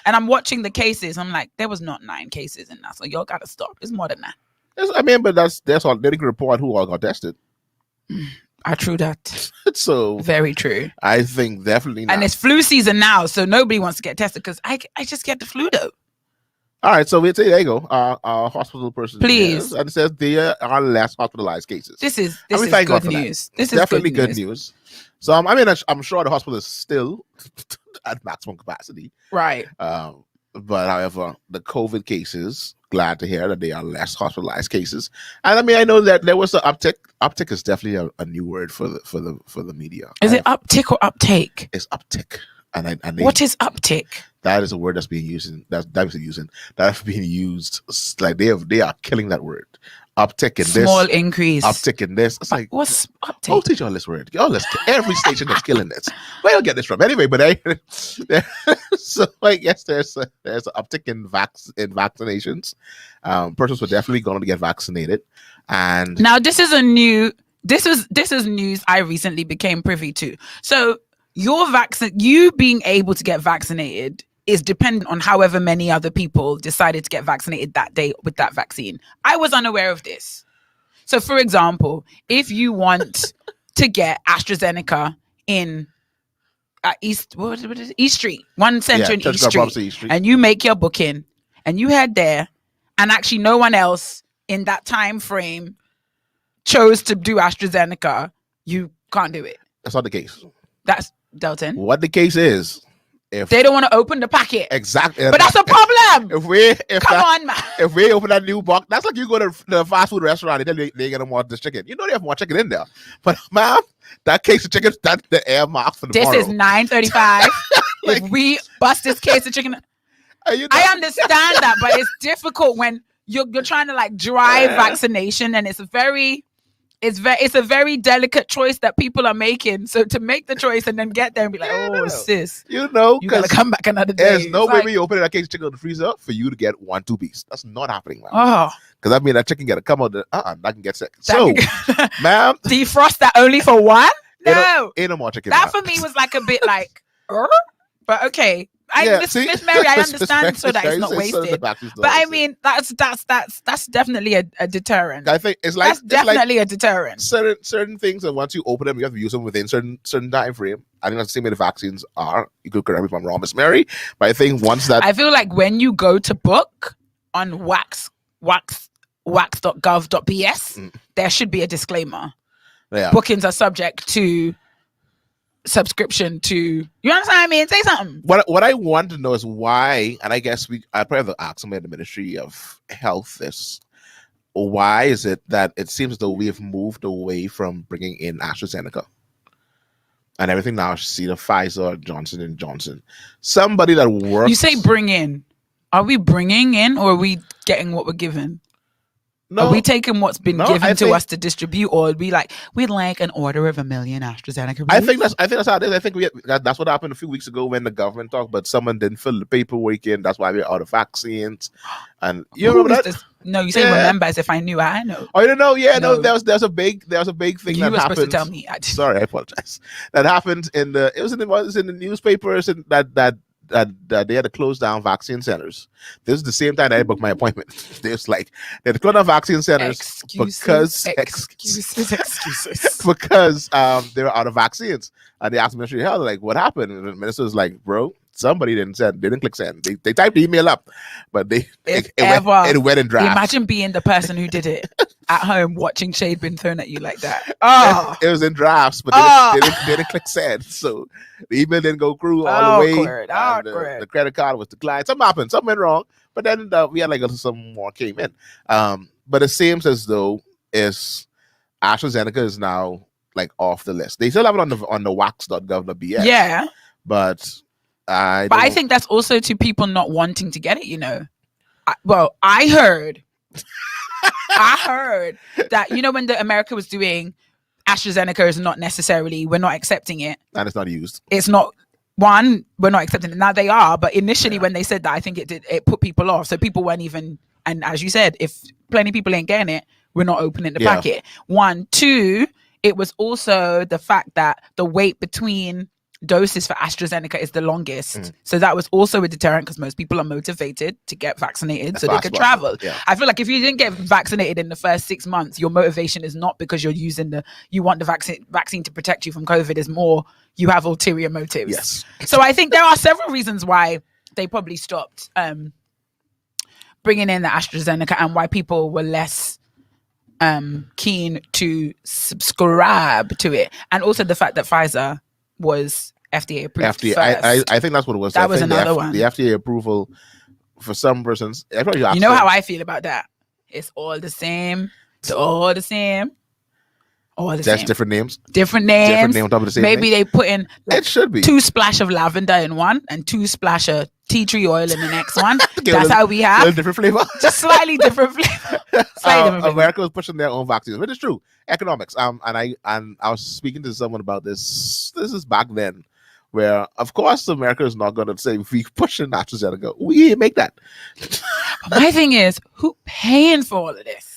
I'm watching the cases. I'm like, there was not 9 cases in that, so y'all gotta stop. It's more than that.
I mean, but that's all. They can report who all got tested.
True that.
So
very true.
I think definitely not.
And it's flu season now, so nobody wants to get tested because I just get the flu though.
All right, so there you go. Our hospital person,
please,
and it says there are less hospitalized cases.
This is good news. This is
definitely good news. So I mean, I'm sure the hospital is still at maximum capacity,
right?
But however, the COVID cases, glad to hear that they are less hospitalized cases. And I mean, I know that there was an uptick. Uptick is definitely a new word for the media.
Is it uptick or uptake?
It's uptick. And
what is uptick?
That is a word that's being used. That's being used. Like they are killing that word. Uptick in this.
Small increase.
Uptick in this. It's like,
what's uptick?
I'll teach y'all this word. Every station that's killing this. Where you'll get this from? Anyway, but so I guess there's an uptick in vaccinations. Persons were definitely going to get vaccinated. And
now this is news I recently became privy to. So you being able to get vaccinated is dependent on however many other people decided to get vaccinated that day with that vaccine. I was unaware of this. So, for example, if you want to get AstraZeneca in East Street, one center in
East Street,
and you make your booking and you head there, and actually no one else in that time frame chose to do AstraZeneca, you can't do it.
That's not the case.
That's Delton.
What the case is, if
they don't want to open the packet,
exactly,
but that's a problem.
Come
on, man.
If we open that new box, that's like you go to the fast food restaurant, they tell you they get more this chicken. You know they have more chicken in there, but ma'am, that case of chicken, that's the air mark for tomorrow.
This is 9:35. Like, if we bust this case of chicken, I understand that, but it's difficult when you're trying to like drive vaccination, and it's a very delicate choice that people are making. So to make the choice and then get there and be like, sis,
you
gotta come back another day.
There's no way you open that case of chicken in the freezer for you to get 1-2 piece. That's not happening, man.
Oh,
because I mean that chicken gotta come out. That can get sick. So, ma'am,
defrost that only for one? No,
ain't no more chicken.
That for me was like a bit like, but okay. Miss Mary, I understand so that it's not wasted. But I mean, that's definitely a deterrent.
I think it's like
that's definitely a deterrent.
Certain things, and once you open them, you have to use them within certain time frame. I think that's the same way the vaccines are. You could correct me if I'm wrong, Miss Mary. But I think once that,
I feel like when you go to book on wax.gov.bs, there should be a disclaimer.
Yeah.
Bookings are subject to subscription to, you understand what I mean? Say something.
What I want to know is why, and I guess I probably have to ask somebody in the Ministry of Health this. Why is it that it seems as though we have moved away from bringing in AstraZeneca and everything now? See the Pfizer, Johnson & Johnson. Somebody that works.
You say bring in. Are we bringing in, or are we getting what we're given? No, are we taking what's been given to us to distribute, or we'd like an order of 1 million AstraZeneca?
I think that's how it is. I think that's what happened a few weeks ago when the government talked, but someone didn't fill the paperwork in. That's why we're out of vaccines. And you remember that?
No, you say remember as if I knew. I know.
Oh, you don't know? Yeah, no. There's a big thing
you
that
were
happened.
Supposed to tell me.
Sorry, I apologize. That happened in the newspapers, and that they had to close down vaccine centers. This is the same time I booked my appointment. There's like they had to close down vaccine centers because they were out of vaccines. And they asked the Ministry of Health, like, what happened? And the minister was like, bro, somebody didn't send. They didn't click send. They typed the email up, but it went in draft.
Imagine being the person who did it at home, watching shade being thrown at you like that. Oh,
it was in drafts, but they didn't click send. So the email didn't go through all the way. The credit card was declined. Something happened. Something went wrong. But then we had some more came in. But it seems as though AstraZeneca is now like off the list. They still have it on the wax.gov.bs.
Yeah.
But
I think that's also to people not wanting to get it, you know. I heard that, you know, when America was doing AstraZeneca is not necessarily, we're not accepting it.
And it's not used.
It's not, we're not accepting it. Now they are, but initially when they said that, I think it put people off. So people weren't even, and as you said, if plenty of people ain't getting it, we're not opening the packet. 1, 2, it was also the fact that the wait between doses for AstraZeneca is the longest. So that was also a deterrent because most people are motivated to get vaccinated so they could travel. Yeah. I feel like if you didn't get vaccinated in the first 6 months, your motivation is not because you're you want the vaccine to protect you from COVID, is more you have ulterior motives.
Yes.
So I think there are several reasons why they probably stopped bringing in the AstraZeneca and why people were less keen to subscribe to it. And also the fact that Pfizer was FDA approved first.
I think that's what it was.
That was another one.
The FDA approval for some persons.
You know how I feel about that. It's all the same. It's all the same. That's
different names.
Different names
on top of the same
Maybe
name.
they put in
it should be
2 splash of lavender in one and 2 splash of tea tree oil in the next one. That's how we have.
Different flavor.
Just slightly different flavor.
America was pushing their own vaccines, which is true. Economics. And I was speaking to someone about this. This is back then, where of course America is not going to say if we push in AstraZeneca, we make that.
But my thing is, who paying for all of this?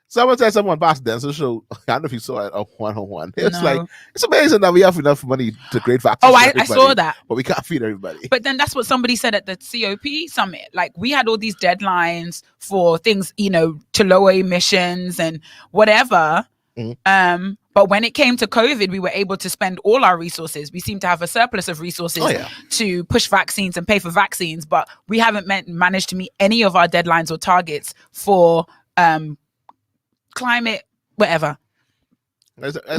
Someone said someone passed Denzel show. I don't know if you saw it on 101. It's like, it's amazing that we have enough money to create vaccines.
Oh, I saw that.
But we can't feed everybody.
But then that's what somebody said at the COP summit. Like, we had all these deadlines for things, you know, to lower emissions and whatever. But when it came to COVID, we were able to spend all our resources. We seem to have a surplus of resources to push vaccines and pay for vaccines, but we haven't managed to meet any of our deadlines or targets for climate, whatever.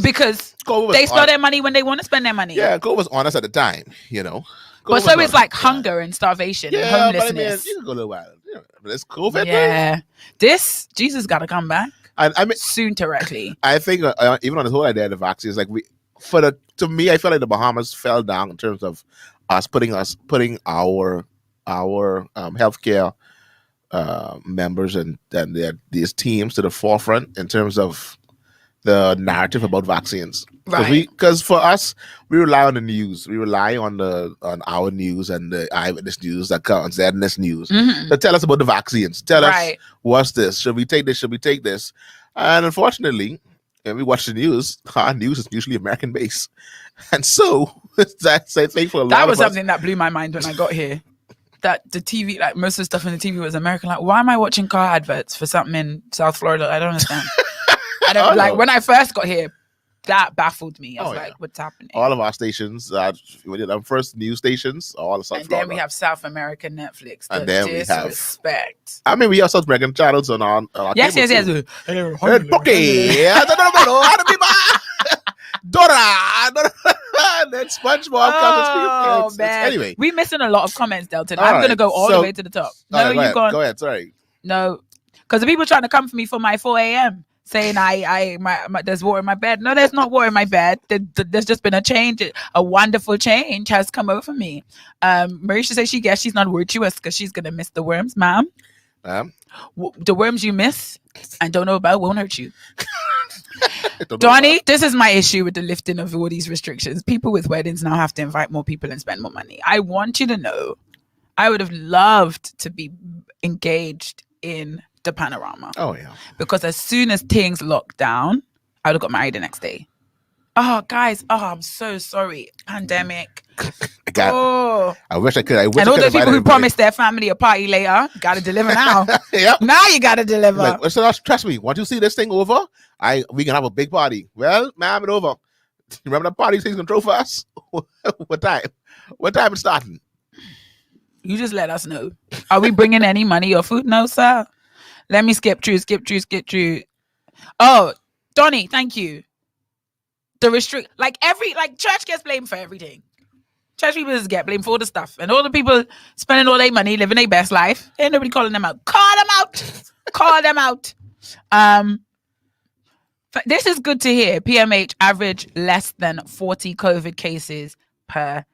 Because they spend their money when they want to spend their money.
Yeah, COVID was honest at the time, you know.
But so it's like hunger and starvation and homelessness. But I mean,
you can go a little while. But it's COVID.
Yeah. This, Jesus got to come back.
I mean,
soon directly.
I think even on this whole idea of the vaccines, like to me, I feel like the Bahamas fell down in terms of us putting our healthcare members and these teams to the forefront in terms of the narrative about vaccines.
Right.
Because for us, we rely on the news. We rely on our news and the eyewitness news that comes, the this news. To tell us about the vaccines. Tell us what's this. Should we take this? Should we take this? And unfortunately, when we watch the news, our news is usually American based. And so that's I think for a lot
that was
of us,
something that blew my mind when I got here. That the TV, like most of the stuff in the TV was American. Like, why am I watching car adverts for something in South Florida? I don't understand. I don't like when I first got here, that baffled me. I was like, what's happening?
All of our stations, we did our first news stations, all of South Florida.
And then we have South American Netflix.
And then we have
respect.
I mean, we have South American channels on our
yes.
Okay. Dora. Then SpongeBob comes and
man.
Anyway,
we're missing a lot of comments, Delton. I'm going to go all the way to the top. No, you
go ahead. Sorry.
No, because the people trying to come for me for my 4 a.m. saying there's water in my bed. No, there's not water in my bed. There's just been a change. A wonderful change has come over me. Marisha says she guess she's not virtuous because she's gonna miss the worms, ma'am. The worms you miss and don't know about won't hurt you. Donnie, this is my issue with the lifting of all these restrictions. People with weddings now have to invite more people and spend more money. I want you to know, I would have loved to be engaged in the panorama.
Oh yeah. Because
as soon as things locked down, I would have got married the next day. Oh guys, I'm so sorry. Pandemic.
I wish I could.
And all those people who promised their family a party later, gotta deliver now.
Yep.
Now you gotta deliver.
Like, so trust me, once you see this thing over, we can have a big party. Well, ma'am, it's over. Remember that party thing's gonna throw for us? What time? What time it's starting?
You just let us know. Are we bringing any money or food? No, sir. Let me skip through. Oh, Donnie, thank you. The church gets blamed for everything. Church people just get blamed for all the stuff. And all the people spending all their money, living their best life. Ain't nobody calling them out. Call them out. Call them out. This is good to hear. PMH average less than 40 COVID cases per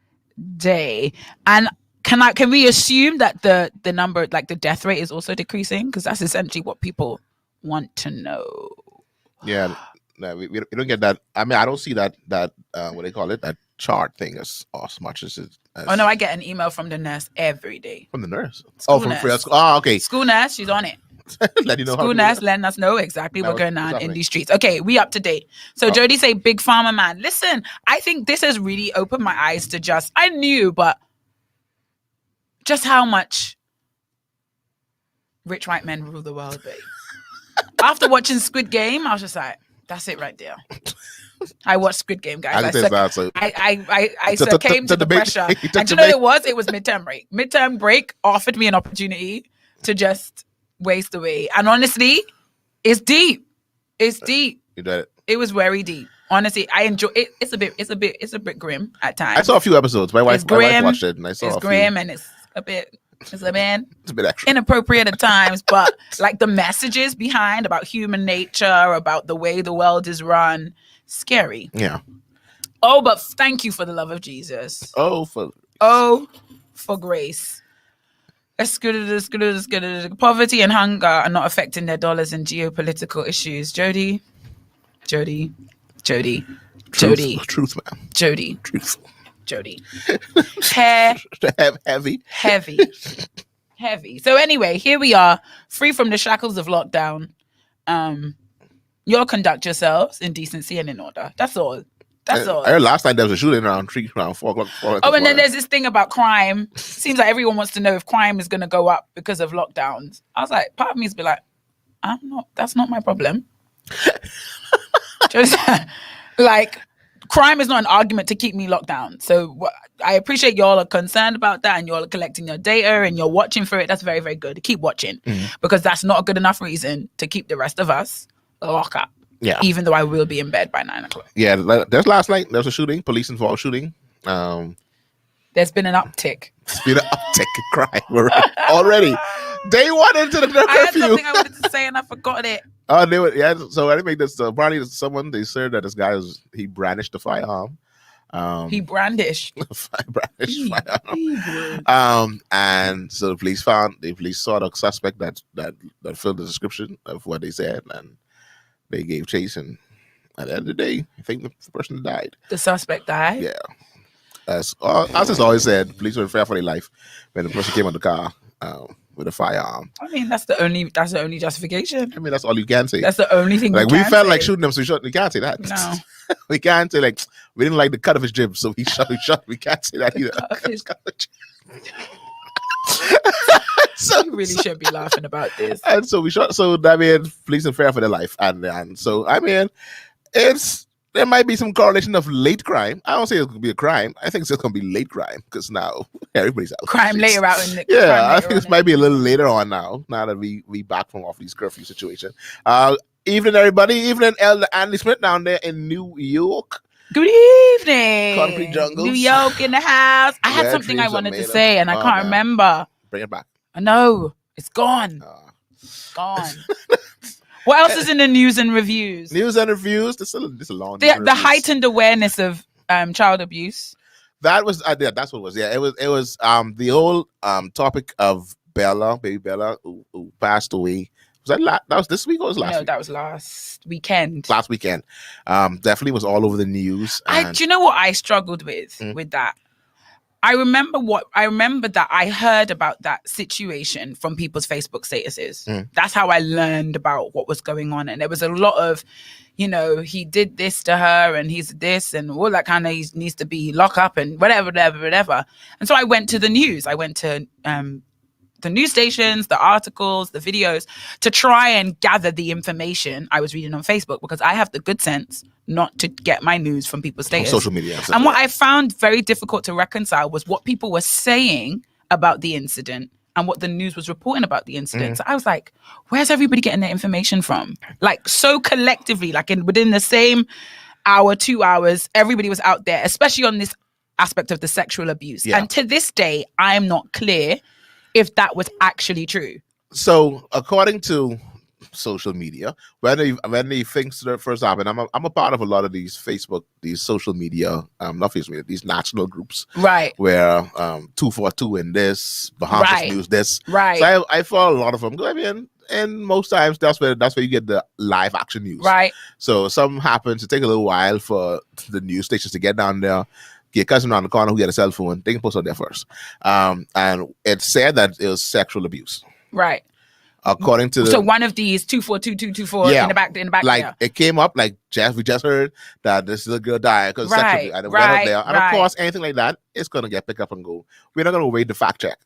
day. And can we assume that the number, like the death rate, is also decreasing? Because that's essentially what people want to know.
Yeah, no, we don't get that. I mean, I don't see that what they call it, that chart thing as much as it.
Oh no, I get an email from the nurse every day.
From the nurse?
School
nurse. Oh, okay.
School nurse, she's on it.
Let you know.
School nurse letting us know exactly what's going on in these streets. Okay, we up to date. So Jody say big pharma man. Listen, I think this has really opened my eyes to I knew, but just how much rich white men rule the world, babe. After watching Squid Game, I was just like, that's it right there. I watched Squid Game, guys. I succumbed to the pressure. And you know what it was? It was midterm break. Midterm break offered me an opportunity to just waste away. And honestly, it's deep. It's deep.
You did it.
It was very deep. Honestly, I enjoy it. It's a bit grim at times.
I saw a few episodes. My wife watched it, and I saw
it's grim and it's a bit
extra
inappropriate at times, but like the messages behind about human nature, about the way the world is run, scary.
Yeah.
Oh, but thank you for the love of Jesus.
Oh,
for grace. It's good. Poverty and hunger are not affecting their dollars and geopolitical issues. Jody. Truth,
man.
Jody.
Truth.
Jody. Heavy. So anyway, here we are, free from the shackles of lockdown. You'll conduct yourselves in decency and in order. That's all. I
heard last time there was a shooting around 4 o'clock.
Oh, and then there's this thing about crime. Seems like everyone wants to know if crime is going to go up because of lockdowns. I was like, part of me is be like, that's not my problem. Just like crime is not an argument to keep me locked down. So I appreciate y'all are concerned about that and y'all are collecting your data and you're watching for it. That's very, very good. Keep watching because that's not a good enough reason to keep the rest of us locked up.
Yeah.
Even though I will be in bed by 9 o'clock.
Yeah. There's last night. There was a shooting, police involved shooting.
There's been an uptick.
It's been an uptick in crime already. Day one into the curfew.
I had something I wanted to say and I forgot it.
Oh, they were, yeah. So I think this apparently someone they said that this guy he brandished a firearm.
He brandished.
Firearm. And so the police saw the suspect that filled the description of what they said, and they gave chase. And at the end of the day, I think the person died.
The suspect died.
Yeah. As it's always said, police were fair for their life when the person came on the car with a firearm.
I mean, that's the only justification.
I mean, that's all you can say.
That's the only thing.
Like we felt like shooting him, so we shot. We can't say that.
No,
we can't say like we didn't like the cut of his jib, so we shot. We can't say that either.
So you really shouldn't be laughing about this.
And so we shot. So I mean, police are fair for their life, and so I mean, there might be some correlation of late crime. I don't say it's going to be a crime. I think it's just going to be late crime because now everybody's out.
Crime later out in the
I think this might be a little later on now that we back from off these curfew situation. Evening, everybody. Evening, Elder Andy Smith down there in New York.
Good evening.
Concrete jungles.
New York in the house. I had something I wanted to say and I can't remember.
Bring it back.
No, it's gone. Gone. What else is in the news and reviews?
News and reviews. This is a long.
The heightened awareness of child abuse.
That was that's what it was. Yeah, it was the whole topic of baby Bella who passed away. Was that was this week or was last week?
That was last weekend.
Last weekend. Definitely was all over the news.
Do you know what I struggled with that? I remember that I heard about that situation from people's Facebook statuses. That's how I learned about what was going on. And there was a lot of, he did this to her and he's this and all that kind of, he needs to be locked up and whatever. And so I went to the news. I went to the news stations, the articles, the videos to try and gather the information I was reading on Facebook because I have the good sense not to get my news from people's status.
Social media.
And what I found very difficult to reconcile was what people were saying about the incident and what the news was reporting about the incident. So I was like, where's everybody getting their information from? Like so collectively, like within the same hour, 2 hours, everybody was out there, especially on this aspect of the sexual abuse. Yeah. And to this day, I'm not clear if that was actually true. So
according to social media, when they things first happen, I'm a part of a lot of these social media, not Facebook media, these national groups,
right?
Where 242 in this, Bahamas News this,
right?
So I follow a lot of them. I mean, and most times that's where you get the live action news,
right?
So something happens. It take a little while for the news stations to get down there. Your cousin around the corner who get a cell phone, they can post it there first. And it said that it was sexual abuse.
Right.
According to
so one of these 24224 in the back.
Like
there.
It came up like we just heard that this little girl died because sexual abuse. And it went up there. And of course, anything like that, it's gonna get picked up and go. We're not gonna wait to fact check.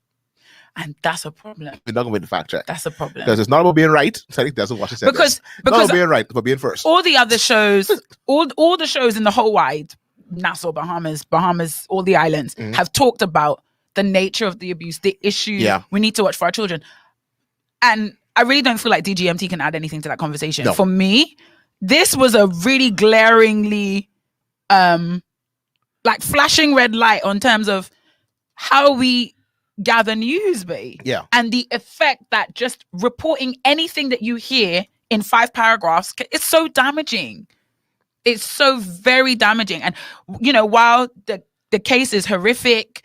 And
that's a problem.
We're not gonna wait to fact check.
That's a problem.
Because it's not about being right. So I think that's what she said. Because not about being right, but being first.
All the other shows, all the shows in the whole wide Nassau, Bahamas, all the islands have talked about the nature of the abuse, the issue we need to watch for our children. And I really don't feel like DGMT can add anything to that conversation. No. For me, this was a really glaringly like flashing red light on terms of how we gather news, babe.
Yeah.
And the effect that just reporting anything that you hear in 5 paragraphs is so damaging. It's so very damaging. And, while the case is horrific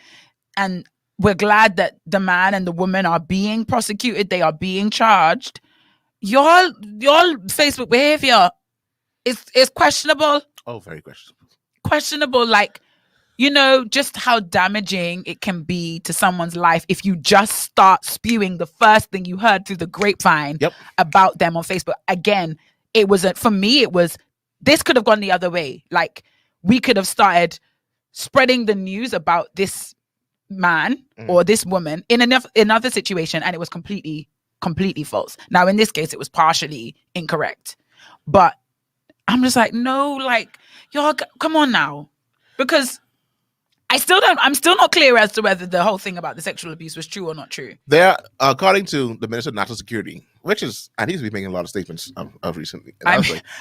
and we're glad that the man and the woman are being prosecuted, they are being charged, your Facebook behavior is questionable.
Oh, very questionable.
Questionable, like, just how damaging it can be to someone's life if you just start spewing the first thing you heard through the grapevine about them on Facebook. Again, for me, this could have gone the other way. Like, we could have started spreading the news about this man or this woman in another situation, and it was completely false. Now, in this case, it was partially incorrect. But I'm just like, no, like, y'all, come on now. Because I'm still not clear as to whether the whole thing about the sexual abuse was true or not true.
There, according to the Minister of National Security, and he's been making a lot of statements of recently. And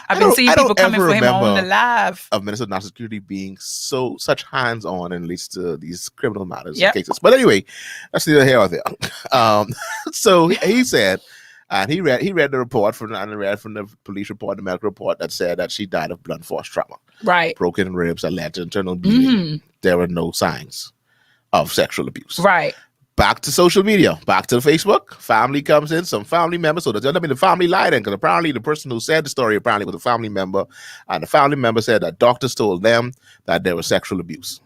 I've been seeing people coming for him on the live.
Of Minister of National Security being such hands-on and leads to these criminal matters and cases. But anyway, that's neither here or there. So he said, and he read the report from the police report, the medical report that said that she died of blunt force trauma.
Right.
Broken ribs and led to internal bleeding. There were no signs of sexual abuse.
Right.
Back to social media, back to Facebook. Family comes in, some family members. So the family lied in, because apparently the person who said the story was a family member, and the family member said that doctors told them that there was sexual abuse.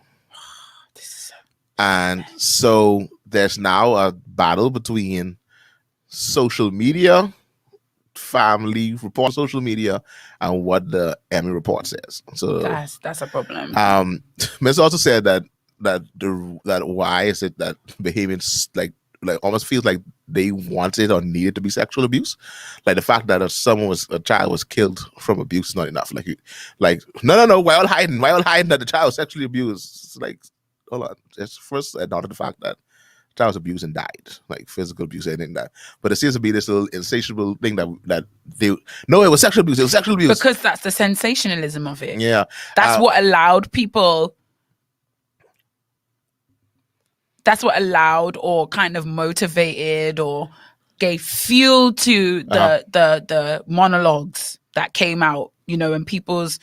And so there's now a battle between social media, family report, social media, and what the Emmy report says. So
that's a problem.
Ms. also said that why is it that behaviors like almost feels like they wanted or needed to be sexual abuse? Like the fact that a child was killed from abuse is not enough. Like no, why all hiding that the child was sexually abused? It's like, hold on, just first acknowledge the fact that the child was abused and died, like physical abuse, anything like that. But it seems to be this little insatiable thing that it was sexual abuse. It was sexual abuse
because that's the sensationalism of it.
Yeah,
that's what allowed people. That's what allowed or kind of motivated or gave fuel to the monologues that came out, and people's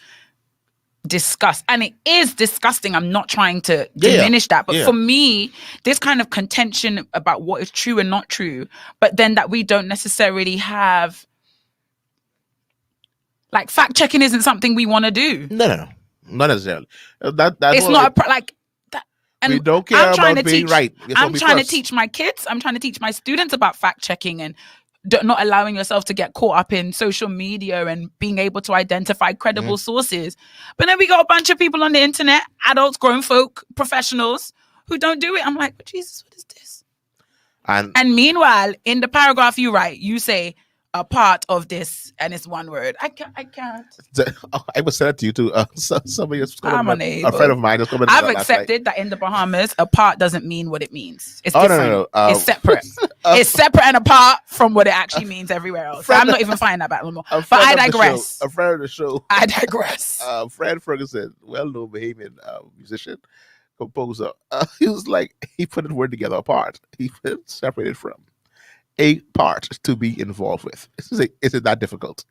disgust. And it is disgusting. I'm not trying to diminish that. But for me, this kind of contention about what is true and not true, but then that we don't necessarily have, like, fact checking isn't something we want to do.
No. Not necessarily. That's
it's not that. And
we don't care about being right.
I'm trying to teach my kids. I'm trying to teach my students about fact checking and not allowing yourself to get caught up in social media and being able to identify credible sources. But then we got a bunch of people on the internet, adults, grown folk, professionals, who don't do it. I'm like, but Jesus, what is this? And meanwhile, in the paragraph you write, you say, a part of this, and it's one word. I can't.
I was sent it to you too. Somebody else, a friend of mine.
I've accepted that in the Bahamas, a part doesn't mean what it means. It's different.
No.
It's separate. It's separate and apart from what it actually means everywhere else. I'm not even finding that back no more. But I digress.
A friend of the show.
I digress.
Fred Ferguson, well-known Bahamian musician, composer. He was like, he put the word together, apart. He separated from. A part to be involved with. Is it that difficult?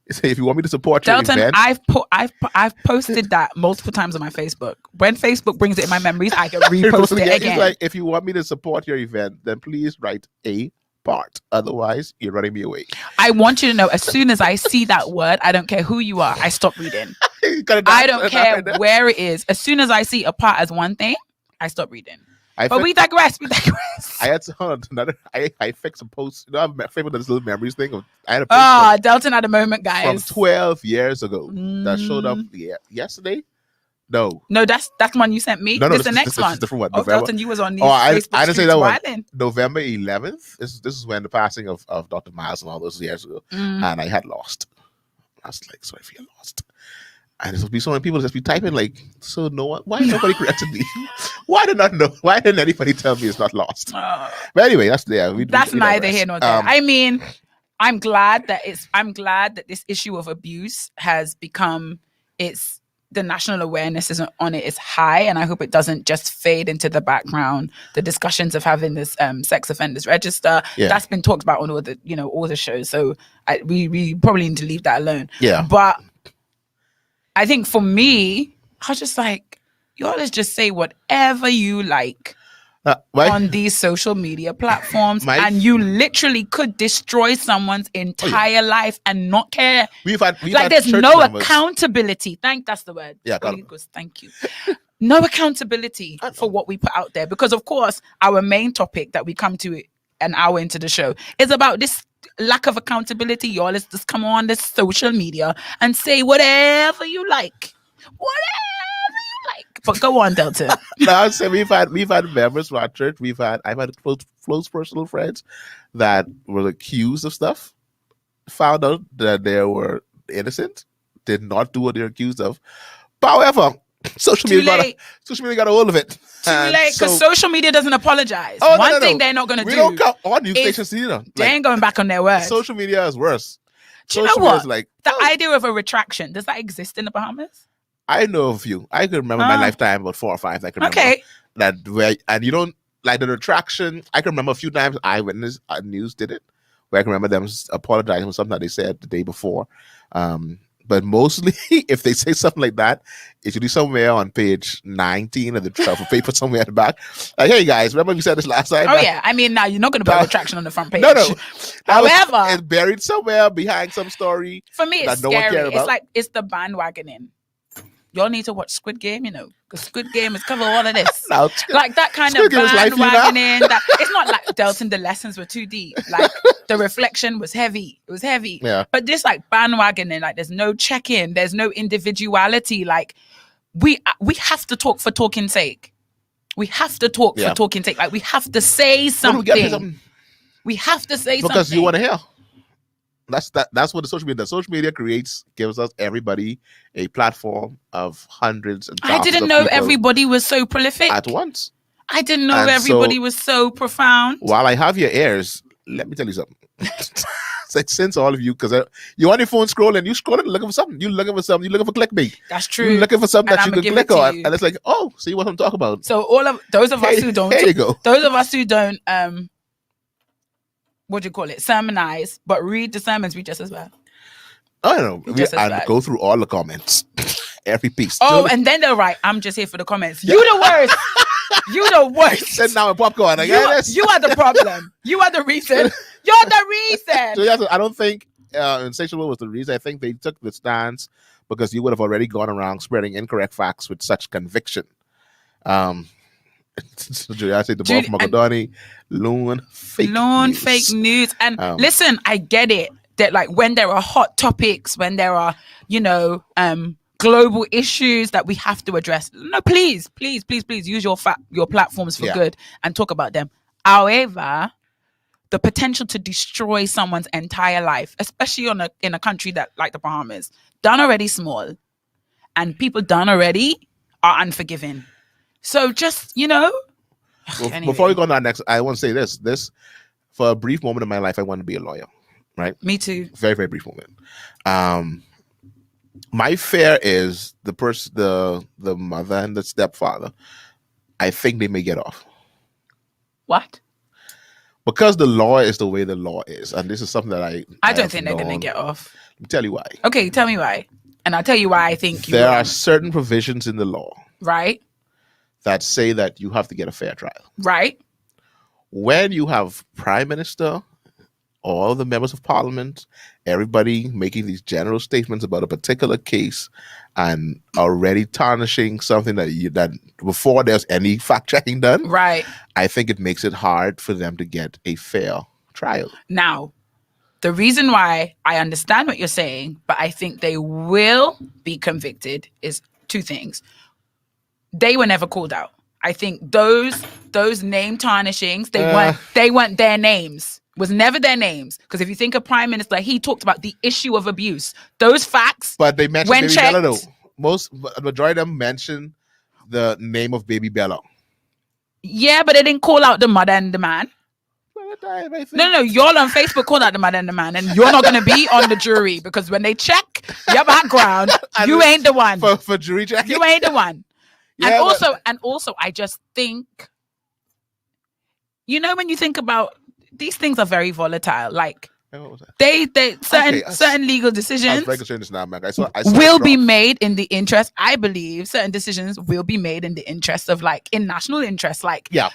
If you want me to support your
Delton,
event,
I've posted that multiple times on my Facebook. When Facebook brings it in my memories, I can repost it again.
He's like, if you want me to support your event, then please write a part. Otherwise, you're running me away.
I want you to know, as soon as I see that word, I don't care who you are, I stop reading. I don't care where it is. As soon as I see a part as one thing, I stop reading. But we digress.
I had to I fixed a post. I have a favorite this little memories thing. I had a post
Delton at the moment, guys.
From 12 years ago that showed up yesterday. No,
that's the one you sent me.
No,
this is the next one.
Different one.
Oh, Delton, you was on these
Facebook I didn't say that one.
Wilding.
November 11th. This is when the passing of Dr. Miles and all those years ago, and I had lost. I was like, so I feel lost. And there's be so many people just be typing like, so no one. Why nobody corrected me? Why did not know? Why didn't anybody tell me it's not lost? But anyway, that's there.
That's neither here nor there. I mean, I'm glad that this issue of abuse has become the national awareness on it is high, and I hope it doesn't just fade into the background. The discussions of having this sex offenders register that's been talked about on all the shows. So we probably need to leave that alone.
Yeah,
but. I think for me, I was just like, y'all let's just say whatever you like on these social media platforms, and you literally could destroy someone's entire life and not care. There's no accountability. That's the word.
Yeah,
thank you. No accountability for what we put out there, because of course our main topic that we come to an hour into the show is about this lack of accountability. Y'all, let's just come on this social media and say whatever you like. But go on, Delta.
No, I'd say we've had members from our church. I've had close personal friends that were accused of stuff, found out that they were innocent, did not do what they're accused of. But however, social media got a hold of it.
Too late, because social media doesn't apologize. One thing they're not going to do.
We don't count on news stations either.
They ain't going back on their word.
Social media is worse.
Do you know what? The idea of a retraction, does that exist in the Bahamas?
I know of a few. I can remember my lifetime, about 4 or 5. I can remember that and you don't like the retraction. I can remember a few times Eyewitness News did it, where I can remember them apologizing for something that they said the day before. But mostly, if they say something like that, it should be somewhere on page 19 of the travel paper, somewhere at the back. Like, hey guys, remember we said this last time?
Oh yeah, I mean, now you're not going to put a retraction on the front page.
No.
However,
it's buried somewhere behind some story.
For me, it's scary. It's like it's the bandwagoning. Y'all need to watch Squid Game, because Squid Game has covered all of this. Like that kind of bandwagoning. It's not like Delton, the lessons were too deep. Like the reflection was heavy. It was heavy.
Yeah.
But this like bandwagoning, like there's no check-in, there's no individuality. Like we have to talk for talking's sake. We have to talk for talking's sake. Like we have to say something. We have to say something.
Because you want to hear. That's what the social media does. Social media gives us everybody a platform of hundreds and thousands.
I didn't know everybody was so prolific
at once.
I didn't know everybody was so profound.
While I have your ears, let me tell you something. Since all of you, because you're on your phone scrolling, you scrolling looking for something. You're looking for clickbait.
That's true.
You're looking for something that you can click on, and it's like, oh, see what I'm talking about.
So all of those of us who don't, those of us who don't, what do you call it? Sermonize, but read the sermons, read just as well.
I don't know. And go through all the comments, every piece.
Oh, and then they're right. I'm just here for the comments. You the worst. You the worst.
Sit down with popcorn.
You are the problem. You are the reason. You're the reason.
So I don't think insatiable was the reason. I think they took the stance because you would have already gone around spreading incorrect facts with such conviction. I say the ball from Magadoni, loan fake news.
And listen, I get it that like when there are hot topics, when there are global issues that we have to address. No, please use your platforms for good and talk about them. However, the potential to destroy someone's entire life, especially in a country that like the Bahamas, done already small, and people done already are unforgiving. So just, anyway.
Before we go on to our next, I want to say this. For a brief moment in my life, I wanted to be a lawyer, right?
Me too.
Very, very brief moment. My fear is the mother and the stepfather, I think they may get off.
What?
Because the law is the way the law is. And this is something that I
don't think they're going to get off.
Let me tell you why.
Okay, tell me why. And I'll tell you why I think
there are certain provisions in the law.
Right.
That say that you have to get a fair trial.
Right.
When you have Prime Minister, all the members of Parliament, everybody making these general statements about a particular case and already tarnishing something that before there's any fact checking done.
Right.
I think it makes it hard for them to get a fair trial.
Now, the reason why I understand what you're saying, but I think they will be convicted is two things. They were never called out. I think those name tarnishings, they weren't their names. Was never their names. Because if you think of Prime Minister, he talked about the issue of abuse. Those facts.
But they mentioned Baby Bella though. Majority of them mentioned the name of Baby Bella.
Yeah, but they didn't call out the mother and the man. No, y'all on Facebook called out the mother and the man, and you're not going to be on the jury because when they check your background, you ain't the one.
For jury checking?
You ain't the one. Yeah, and also, I just think, when you think about these things are very volatile. Like certain legal decisions will be made in the interest. I believe certain decisions will be made in the interest of in national interest.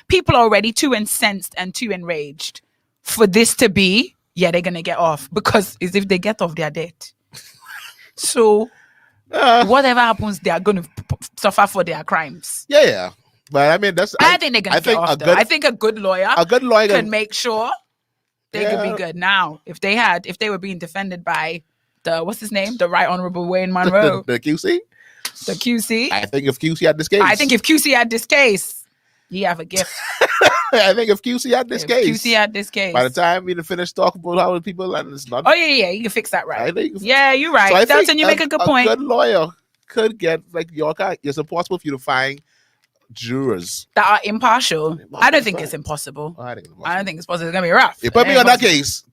People are already too incensed and too enraged for this to be. Yeah, they're gonna get off because if they get off, they're dead. So. Whatever happens, they are going to suffer for their crimes.
Yeah. But I mean,
I think they're going to get off. I think a good lawyer can make sure they could be good. Now, if they were being defended by what's his name, the Right Honorable Wayne Monroe,
the QC,
the QC.
I think if QC had this case,
he have a gift.
I think if QC had this case, by the time we finished talking about how people and it's not.
Oh yeah, you can fix that right.
I think,
yeah, you're right.
So I
Delton,
think
you make a good point.
A good lawyer could get like your guy. It's impossible for you to find jurors
that are impartial. I don't think it's impossible. I don't think it's possible. It's gonna be rough.
You put me on that case.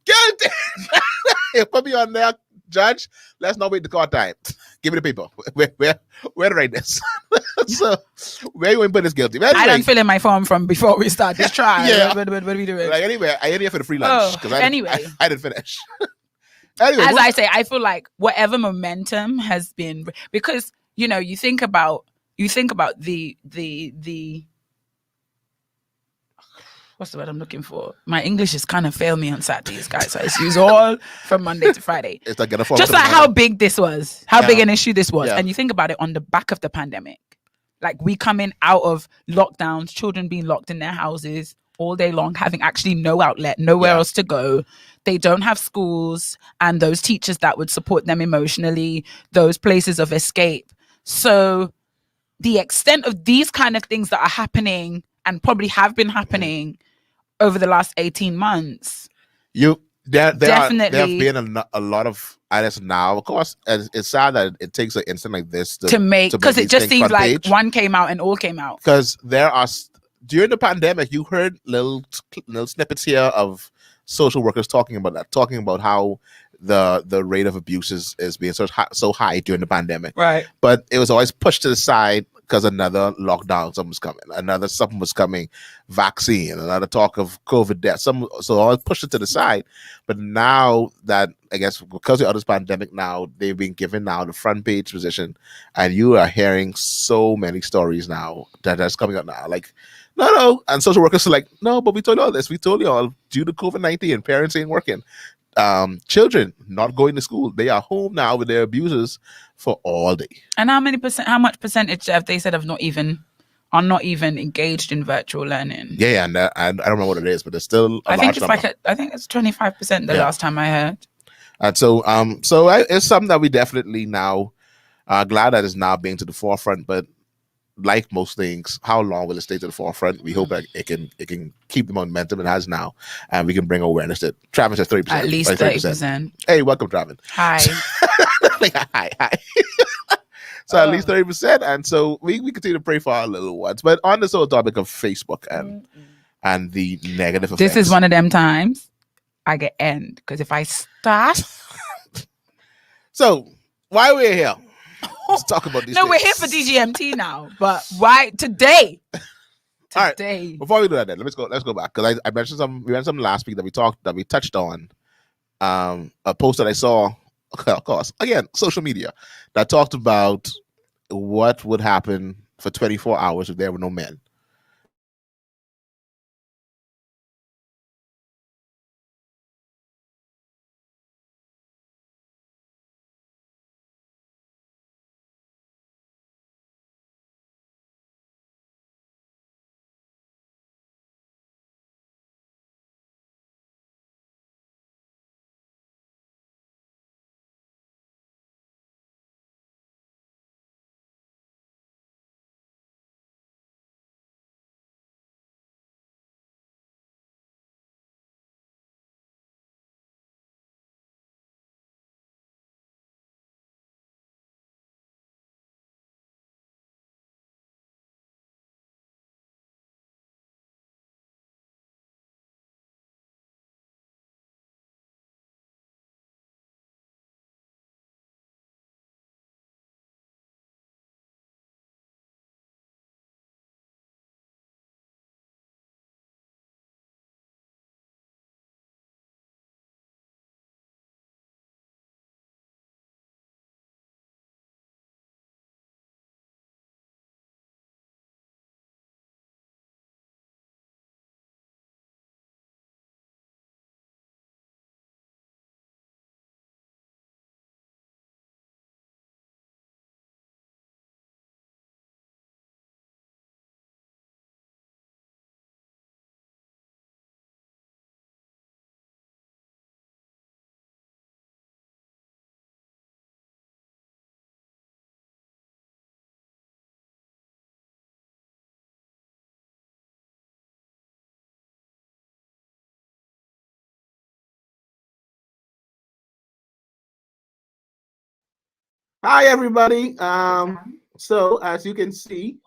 You put me on there, judge. Let's not wait the court time. Give me the paper. Where to write this? So where you going to put this guilty? Anyway,
I done fill in my form from before we start this trial.
Yeah.
What are we doing?
Like anyway, I am here for the free lunch because I didn't finish. Anyway,
as I say, I feel like whatever momentum has been, because you think about the what's the word I'm looking for? My English is kind of fail me on Saturdays, guys. So I use all from Monday to Friday.
It's like
just like how big this was, big an issue this was, and you think about it on the back of the pandemic, like we coming out of lockdowns, children being locked in their houses all day long, having actually no outlet, nowhere else to go. They don't have schools and those teachers that would support them emotionally, those places of escape. So the extent of these kind of things that are happening and probably have been happening over the last 18 months.
There have been a lot of, I guess now, of course, it's sad that it takes an incident like this to make, because it just seems like one came out and all came out. Because there are, during the pandemic, you heard little snippets here of social workers talking about how the rate of abuse is being so high during the pandemic. Right. But it was always pushed to the side because another lockdown, something was coming, vaccine, another talk of COVID death. So always pushed it to the side. But now that, I guess, because of this pandemic now, they've been given now the front page position, and you are hearing so many stories now that's coming up now. Like, no. And social workers are like, no, but we told you all this. We told you all, due to COVID-19, parents ain't working. Children not going to school. They are home now with their abusers for all day. And how much percentage have they said are not even engaged in virtual learning? Yeah, and I don't know what it is, but it's still I think it's 25% the last time I heard. And so it's something that we definitely now are glad that is now being to the forefront, but like most things, how long will it stay to the forefront? We hope that it can keep the momentum it has now, and we can bring awareness to it. Travis has 30%. At least 30%. Hey, welcome, Travis. Hi. Hi. So at least 30%, and so we continue to pray for our little ones. But on this whole topic of Facebook and the negative effects, this is one of them times I get end, because if I start, so why we're here. Let's talk about these things. We're here for DGMT now, but why today? All right. Before we do that, then let's go back, because I mentioned we mentioned some last week that we touched on a post that I saw, of course, again, social media, that talked about what would happen for 24 hours if there were no men. Hi everybody. So as you can see,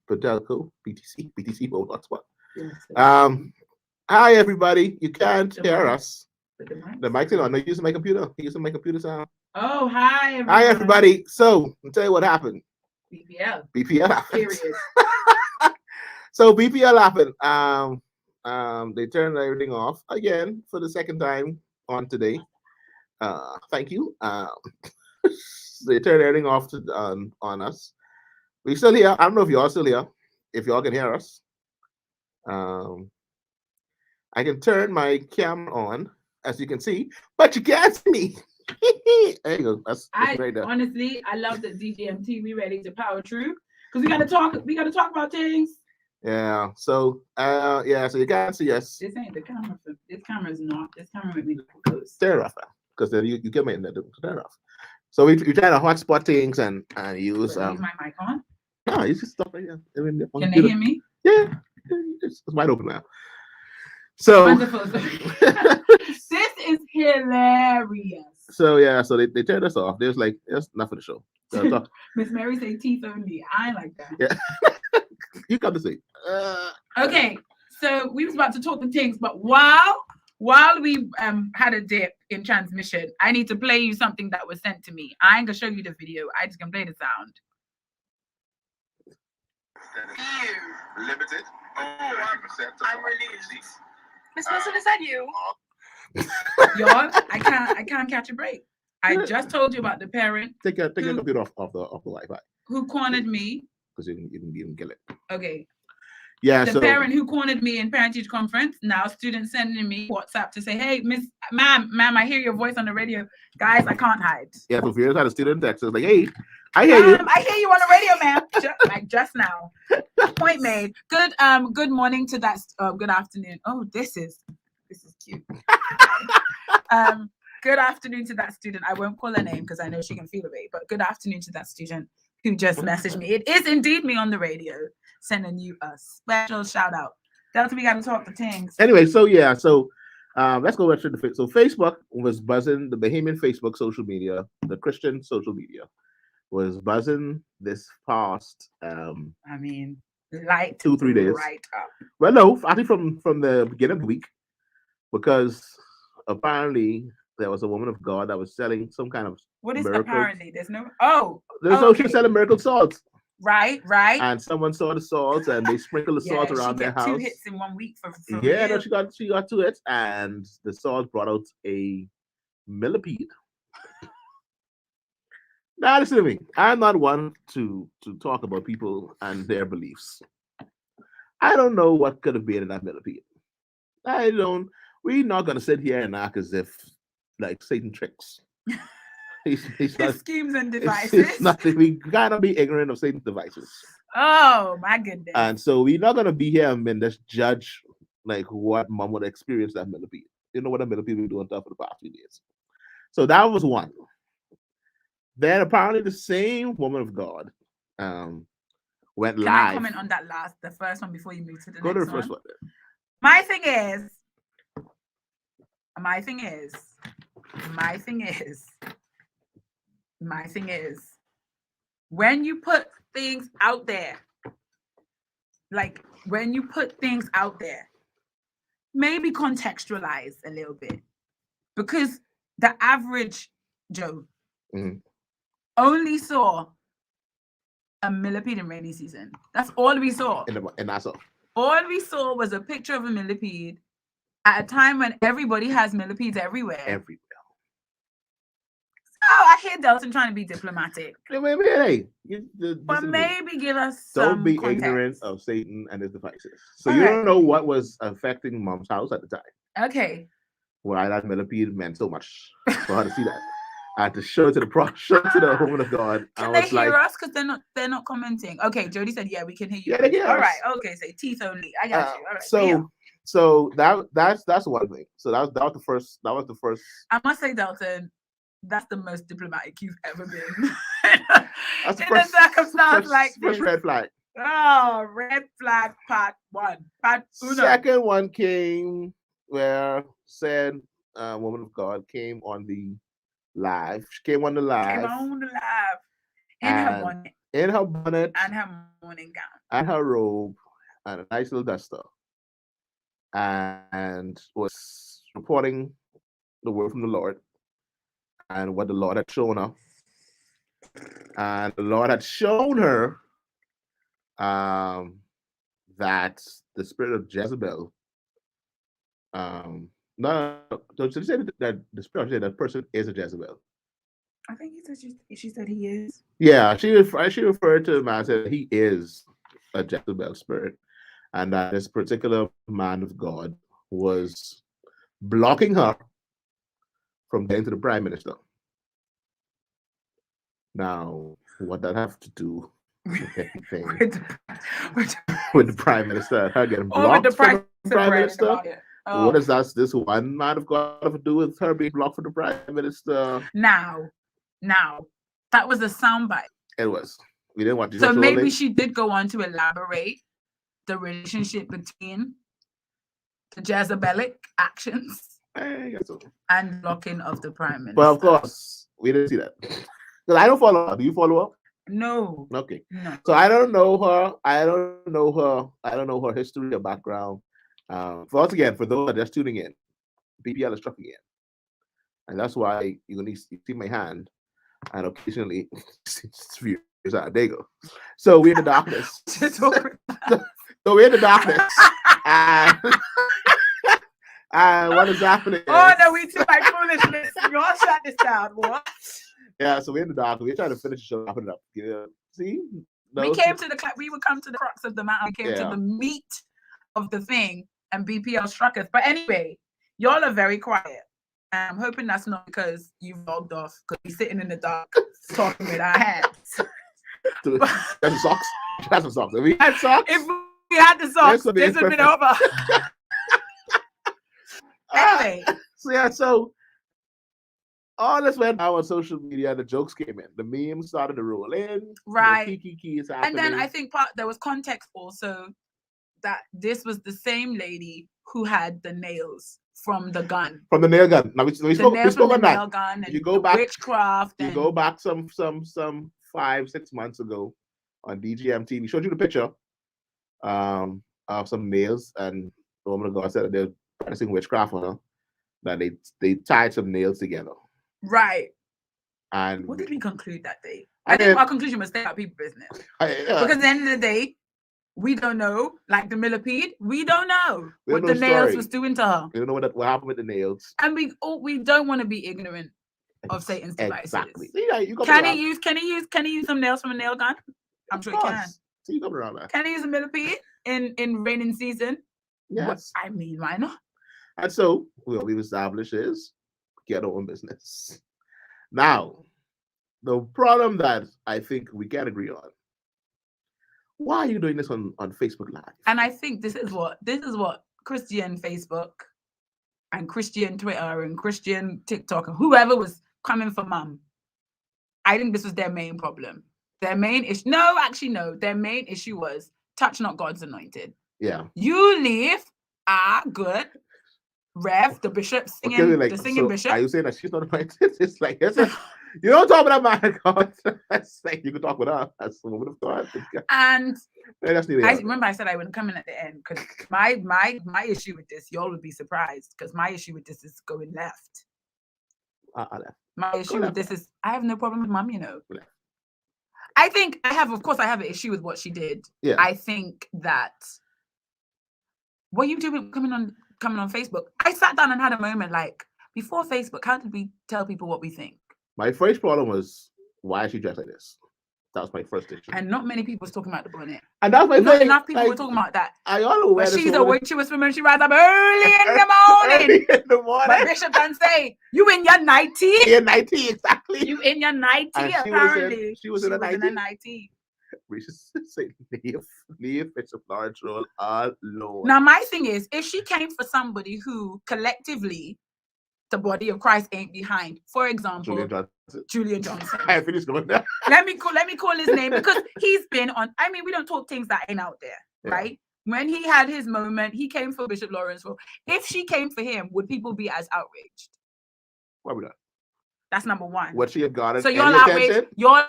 Padelco, BTC mode hotspot. Hi everybody. You can't hear us. The mic's on. No, using my computer. Using my computer sound.
Oh, hi everybody.
Hi everybody. So I'll tell you what happened. BPL happened.
Period.
So BPL happened. They turned everything off again for the second time on today. Thank you. They turned everything off on us. We still here. I don't know if y'all still here. If y'all can hear us, I can turn my camera on, as you can see, but you can't see me. There you go. That's right there.
Honestly, I love that DGMT. We ready to power through because we gotta talk. We gotta talk about things.
Yeah. So yeah. So you can't see us.
This ain't the camera. This camera is not. This camera with me close.
Turn it off now, because then you get me in there to turn it off. So we try to hotspot things and use
Leave my mic on.
No, you just stop right here.
Can they hear me?
Yeah, it's wide open now. So
wonderful. This is hilarious.
So yeah, so they turned us off. They was like, "That's enough for the show." So
Miss Mary say teeth only. I ain't like that.
Yeah, you come to see.
Okay, so we was about to talk the things, but while we had a dip in transmission, I need to play you something that was sent to me. I ain't gonna show you the video. I just can play the sound.
Limited. I'm relieved.
Miss Wilson, is that you? Y'all, I can't catch a break. I just told you about the parent.
Take your computer off the Wi-Fi.
Who cornered me?
Because you can get it.
Okay.
Yeah.
The parent who cornered me in parent-teacher conference. Now students sending me WhatsApp to say, "Hey, ma'am, I hear your voice on the radio. Guys, I can't hide."
Yeah. So Vera's had a student text. Like, "Hey, I hear you.
I hear you on the radio, ma'am." just now. Point made. Good morning to that. Good afternoon. Oh, this is cute. Good afternoon to that student. I won't call her name because I know she can feel away. But good afternoon to that student who just messaged me. It is indeed me on the radio, sending you a special shout out. Delton, we got to talk the things.
Anyway, so yeah, so let's go right to the Facebook. So Facebook was buzzing. The Bahamian Facebook social media, the Christian social media, was buzzing this past.
I mean, light
2-3 days.
Right up.
Well, no, I think from the beginning of the week, because apparently there was a woman of God that was selling some kind of
what is
miracle.
Apparently there's no
she was selling miracle salt.
Right.
And someone saw the salt and they sprinkled the salt around their house.
2 hits in 1 week for
yeah, no, she got 2 hits, and the salt brought out a millipede. Now listen to me. I'm not one to talk about people and their beliefs. I don't know what could have been in that millipede. We're not gonna sit here and act as if like Satan tricks. He's
His schemes and devices.
We gotta be ignorant of Satan's devices.
Oh my goodness.
And so we're not gonna be here and just judge like what mom would experience that millipede. You know what a millipede been doing stuff for the past few days. So that was one. Then apparently the same woman of God went live.
Can I comment on that the first one before you move to the next one?
Go to the first one.
My thing is, when you put things out there, maybe contextualize a little bit, because the average Joe only saw a millipede in rainy season. That's all we saw.
And that's all.
All we saw was a picture of a millipede at a time when everybody has millipedes everywhere. Oh, I hear Delton trying to be diplomatic.
Hey,
but maybe give us
don't be
context.
Ignorant of Satan and his devices. So you don't know what was affecting mom's house at the time.
Okay.
Why that millipede meant so much for her to see that. I had to show it to the woman of God.
Can they hear us? Because they're not commenting. Okay, Jody said, yeah, we can hear you.
Yeah, they hear us.
All right. Okay, say teeth only. I got you. All right.
So that's one thing. So that was the first.
I must say, Delton, that's the most diplomatic you've ever been.
That's
in a circumstance like this.
First red flag.
Oh, red flag part 1. Part uno.
Second one came where said woman of God came on the live. She came on the live.
Came on the live in her bonnet.
In her bonnet.
And her morning gown.
And her robe. And a nice little duster. And was reporting the word from the Lord. And what the Lord had shown her. And the Lord had shown her that the spirit of Jezebel, don't you say that the spirit of that person is a Jezebel?
I think she said he is.
Yeah, she referred to him as he is a Jezebel spirit, and that this particular man of God was blocking her from getting to the prime minister. Now, what that have to do with anything with the prime minister? Her getting blocked from the prime minister? What does this one man of God have to do with her being blocked from the prime minister?
Now, that was a soundbite.
It was. We didn't want to.
So maybe she did go on to elaborate the relationship between the Jezebelic actions and blocking of the prime minister.
Well, of course, we didn't see that. Because I don't follow her. Do you follow her?
No.
Okay.
No.
So I don't know her. I don't know her history or background. Once again, for those that are just tuning in, BPL is struck again. And that's why you see my hand. And occasionally, there you go. So we're in the darkness. So we're in the darkness. And what is happening?
Oh, no, we too much foolishness. You all shut this down. What?
Yeah, so we're in the dark. We're trying to finish the show, wrap it up. See?
We came to we would come to the crux of the matter. We came to the meat of the thing, and BPL struck us. But anyway, y'all are very quiet. I'm hoping that's not because you logged off, because we're sitting in the dark talking with our hands.
That's some socks. That's some socks. If we had socks.
If we had the socks, this would have been over. Anyway.
So all this went out on social media, the jokes came in. The memes started to roll in.
Right.
Kiki is happening.
And then I think there was context also that this was the same lady who had the nails from the gun.
From the nail gun. Now we spoke on that.
Nail gun and
you go back
witchcraft.
You go back some 5-6 months ago on DGMT. We showed you the picture of some nails, and the woman of God said that they're practicing witchcraft on her. That they tied some nails together.
Right.
And
what did we conclude that day? I think our conclusion was stay out people's business. Because at the end of the day, we don't know, like the millipede, we don't know what the nails was doing to her.
We don't know what happened with the nails.
And we don't want to be ignorant of Satan's devices.
Exactly. Yeah,
can he use some nails from a nail gun? I'm sure he can.
So you come around that.
Can he use a millipede in raining season?
Yes.
I mean, why not?
And so what we've established is get our own business. Now, the problem that I think we can agree on. Why are you doing this on Facebook Live?
And I think this is what Christian Facebook and Christian Twitter and Christian TikTok and whoever was coming for mum. I think this was their main problem. Their main issue. No, actually, no. Their main issue was touch not God's anointed.
Yeah.
You leave good Rev, the bishop singing, the singing bishop.
Are you saying that she's not anointed? It's like you don't talk with that man of God. It's like you can talk with her as a woman of God.
And
I
remember I said I wouldn't come in at the end because my issue with this, y'all would be surprised because my issue with this is going left. My issue with this is I have no problem with mum, I think I have an issue with what she did.
Yeah.
I think that what you doing coming on Facebook, I sat down and had a moment like, before Facebook, how did we tell people what we think?
My first problem was, why is she dressed like this? That was my first issue.
And not many people was talking about the bonnet.
And that's my
Not
thing.
enough people were talking about that.
I all aware
but she's a witchless woman. She rises up early in the morning.
Early in the morning.
But Bishop can say, you in your nightie.
Your nightie, exactly.
You in your nightie, apparently.
She was in a
nightie.
We should say, leave Bishop Lawrence role alone.
Now, my thing is, if she came for somebody who collectively the body of Christ ain't behind, for example, Julian Johnson.
I finished going there.
Let me call his name because he's been on. I mean, we don't talk things that ain't out there, right? When he had his moment, he came for Bishop Lawrence. If she came for him, would people be as outraged?
Why would not?
That's number one.
What she have garnered
so your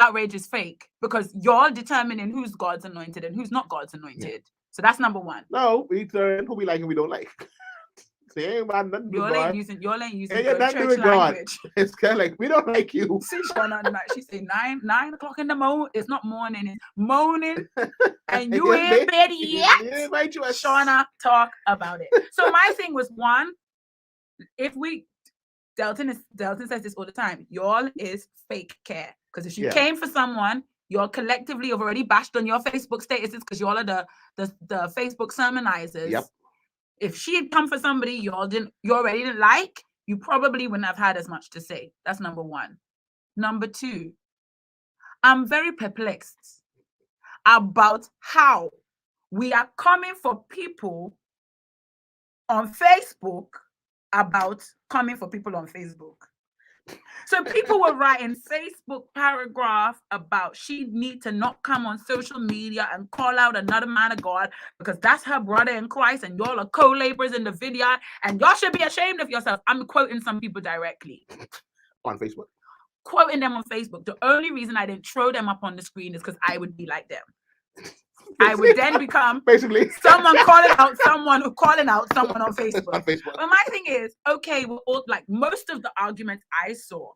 outrage is fake because you're determining who's God's anointed and who's not God's anointed. Yeah. So that's number one.
No, we turn who we like and we don't like.
Y'all ain't using good church language.
It's kind of like, we don't like you.
See Shauna tonight. She say 9 o'clock in the morning. It's not morning, it's morning. And you ain't bed yet. Shauna, talk about it. So my thing was, one, Delton says this all the time. Y'all is fake care. Because if you came for someone, y'all collectively have already bashed on your Facebook statuses because y'all are the Facebook sermonizers.
Yep.
If she had come for somebody you already didn't like, you probably wouldn't have had as much to say. That's number one. Number two, I'm very perplexed about how we are coming for people on Facebook about coming for people on Facebook. So people were writing Facebook paragraph about she'd need to not come on social media and call out another man of God because that's her brother in Christ and y'all are co-laborers in the vineyard and y'all should be ashamed of yourself. I'm quoting some people directly.
On Facebook?
Quoting them on Facebook. The only reason I didn't throw them up on the screen is because I would be like them. I would then become
basically
someone calling out someone on Facebook. But my thing is, okay, like most of the arguments I saw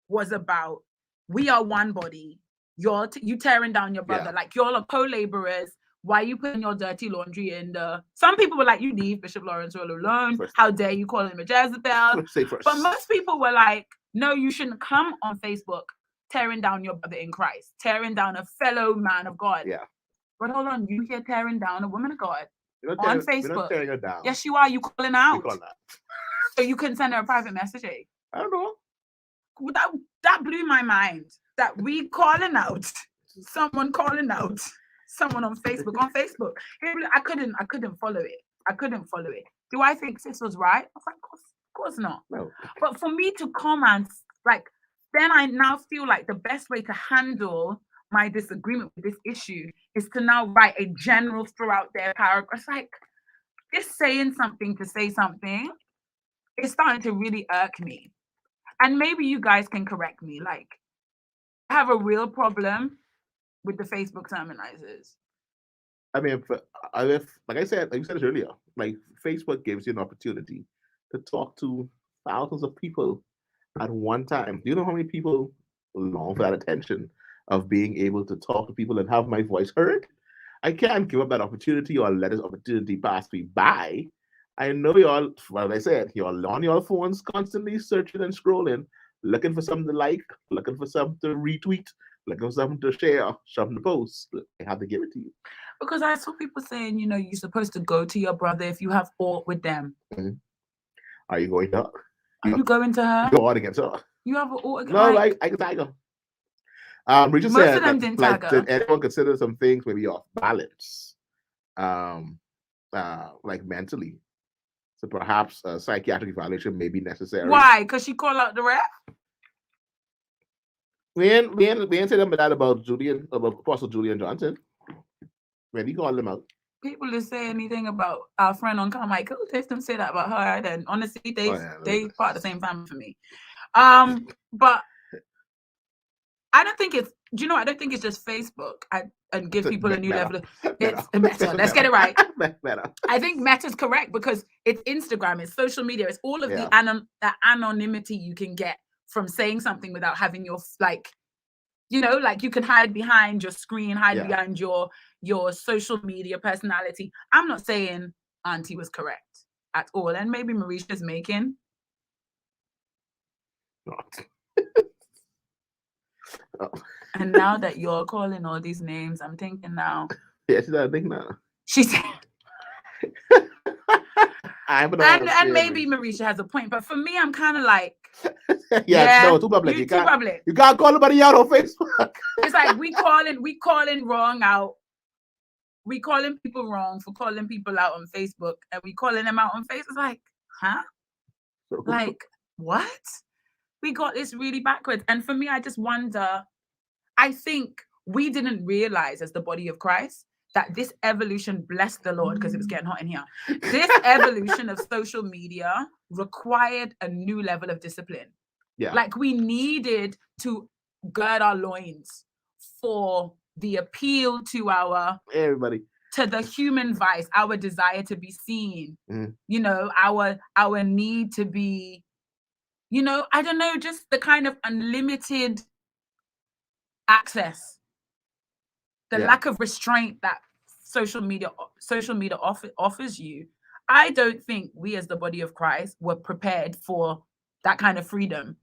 was about we are one body. You tearing down your brother, like y'all are co-laborers. Why are you putting your dirty laundry in the? Some people were like, you leave Bishop Lawrence all alone. How dare you call him a Jezebel? But most people were like, no, you shouldn't come on Facebook tearing down your brother in Christ, tearing down a fellow man of God.
Yeah.
But hold on, you here tearing down a woman of God on Facebook.
You're not tearing her down.
Yes, you are. You calling out.
You out.
So you can send her a private message. Eh?
I don't know.
That blew my mind. That we calling out someone on Facebook. I couldn't follow it. Do I think sis was right? I was like, of course not.
No.
But for me to comment, like, then I now feel like the best way to handle my disagreement with this issue is to now write a general throughout their paragraph. It's like, just saying something to say something is starting to really irk me. And maybe you guys can correct me. Like, I have a real problem with the Facebook sermonizers.
I mean, like you said it earlier, like Facebook gives you an opportunity to talk to thousands of people at one time. Do you know how many people long for that attention of being able to talk to people and have my voice heard? I can't give up that opportunity or let this opportunity pass me by. I know y'all, well, I said, y'all on your phones constantly searching and scrolling, looking for something to like, looking for something to retweet, looking for something to share, something to post. I have to give it to you.
Because I saw people saying, you're supposed to go to your brother if you have aught with them.
Mm-hmm. Are you going to her?
Are you going to her?
Go on against her.
You have an aught against
her? No, like, I can tag her. Richard
most
said,
of them didn't tag her.
Did anyone consider some things maybe off balance, like mentally? So perhaps a psychiatric evaluation may be necessary.
Why? Because she called out the rep?
We ain't say that about Apostle Julian Johnson. When he called them out.
People that say anything about our friend on Carmichael, if them say that about her, then honestly, they part of the same family for me. But I don't think it's. Do you know? I don't think it's just Facebook and give people a new level of. It's Meta. Let's get it right.
Meta.
I think Meta's correct because it's Instagram, it's social media, it's all of the anonymity you can get from saying something without having your like you can hide behind your screen, behind your social media personality. I'm not saying Auntie was correct at all, and maybe Marisha's making.
Oh.
And now that you're calling all these names, I'm thinking now.
Yeah, she's not thinking now.
She said. and maybe Marisha has a point, but for me, I'm kind of like.
No, too public. You can't call nobody out on Facebook.
It's like we calling wrong out. We calling people wrong for calling people out on Facebook, and we calling them out on Facebook. It's like, huh? Like what? We got this really backwards. And for me, I just wonder, I think we didn't realize as the body of Christ that this evolution, bless the Lord, because it was getting hot in here, this evolution of social media required a new level of discipline.
Yeah.
Like we needed to gird our loins for the appeal to
everybody,
to the human vice, our desire to be seen, you know, our need to be, you know, I don't know, just the kind of unlimited access, the lack of restraint that social media offers you. I don't think we as the body of Christ were prepared for that kind of freedom,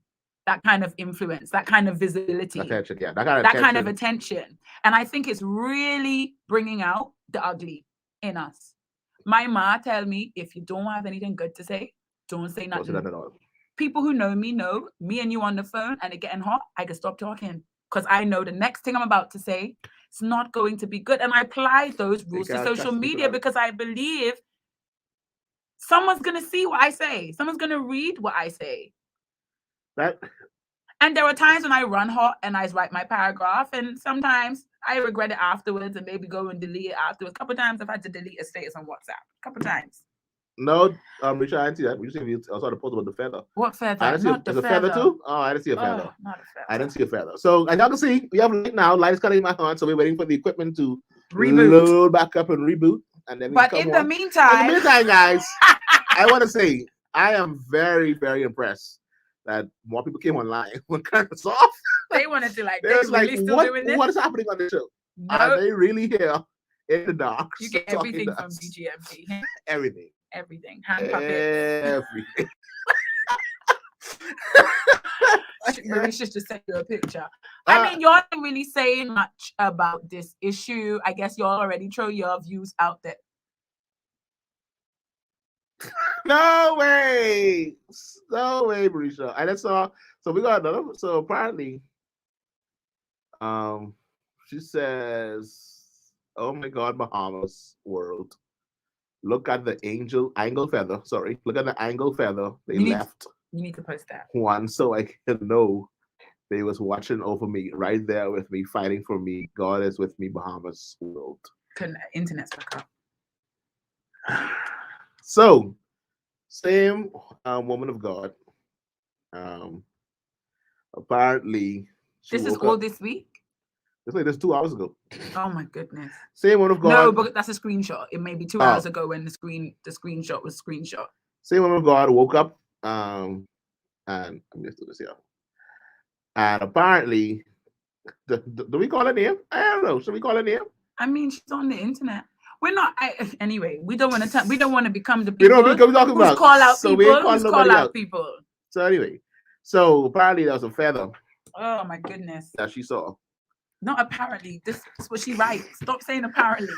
that kind of influence, that kind of visibility,
attention,
that kind of attention. And I think it's really bringing out the ugly in us. My ma tell me, if you don't have anything good to say, don't say nothing.
Don't say that at all.
People who know me and you on the phone and it getting hot, I can stop talking because I know the next thing I'm about to say, it's not going to be good. And I apply those rules to social media because I believe someone's going to see what I say. Someone's going to read what I say. And there are times when I run hot and I write my paragraph, and sometimes I regret it afterwards and maybe go and delete it afterwards. A couple of times I've had to delete a status on WhatsApp. A couple of times.
No, Richard, I didn't see that. You saw the post about the feather.
What feather?
I didn't see
not
a feather too? Oh, I didn't see a feather.
Not a feather.
I didn't see a feather. So as y'all can see, we have light now. Light is cutting my hand, so we're waiting for the equipment to load back up and reboot. And then
in the meantime,
guys, I want to say I am very, very impressed that more people came online when kind of off.
They wanted to
what is happening on the show?
Nope.
Are they really here in the dark?
You get everything from DGMT.
Everything.
Hand puppets.
Everything.
Marisha's just sent you a picture. I mean, y'all ain't really saying much about this issue. I guess y'all already throw your views out there.
No way, Marisha. I just saw. So we got another. So apparently, she says, "Oh my God, Bahamas world. Look at the angle feather. Sorry, look at the angle feather they left.
You need to post that
one so I can know they was watching over me, right there with me, fighting for me. God is with me, Bahamas world.
Internet's back up.
So, same woman of God. Apparently,
this is all this week.
It's like this 2 hours ago.
Oh my goodness.
Same woman of God.
No, but that's a screenshot. It may be 2 hours ago when the screenshot was screenshot.
Same woman of God woke up. And I'm just do this here. And apparently, do we call her name? I don't know. Should we call her name?
I mean, she's on the internet. We're not. Anyway, we don't want to become the people
who's
call out people.
So anyway, so apparently there was a feather.
Oh my goodness.
That she saw.
Not apparently. This is what she writes. Stop saying apparently.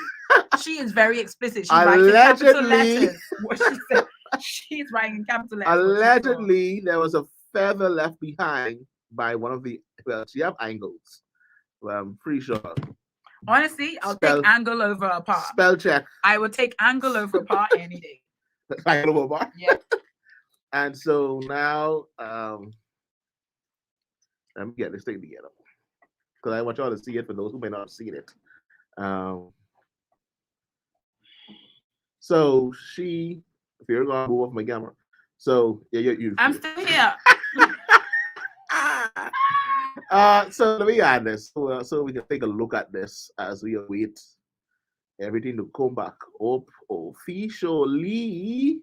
She is very explicit. She writes in capital letters. What she said. She's writing in capital letters.
Allegedly, there was a feather left behind by one of the. Well, she have angles. Well, I'm pretty sure.
Honestly, I'll take angle over a part.
Spell check.
I will take angle over a part any day.
Angle over a part?
Yeah.
And so now, let me get this thing together. Because I want y'all to see it for those who may not have seen it. So she, if you're going to move off my camera. So, yeah,
I'm still here.
So let me add this so we can take a look at this as we await everything to come back up officially.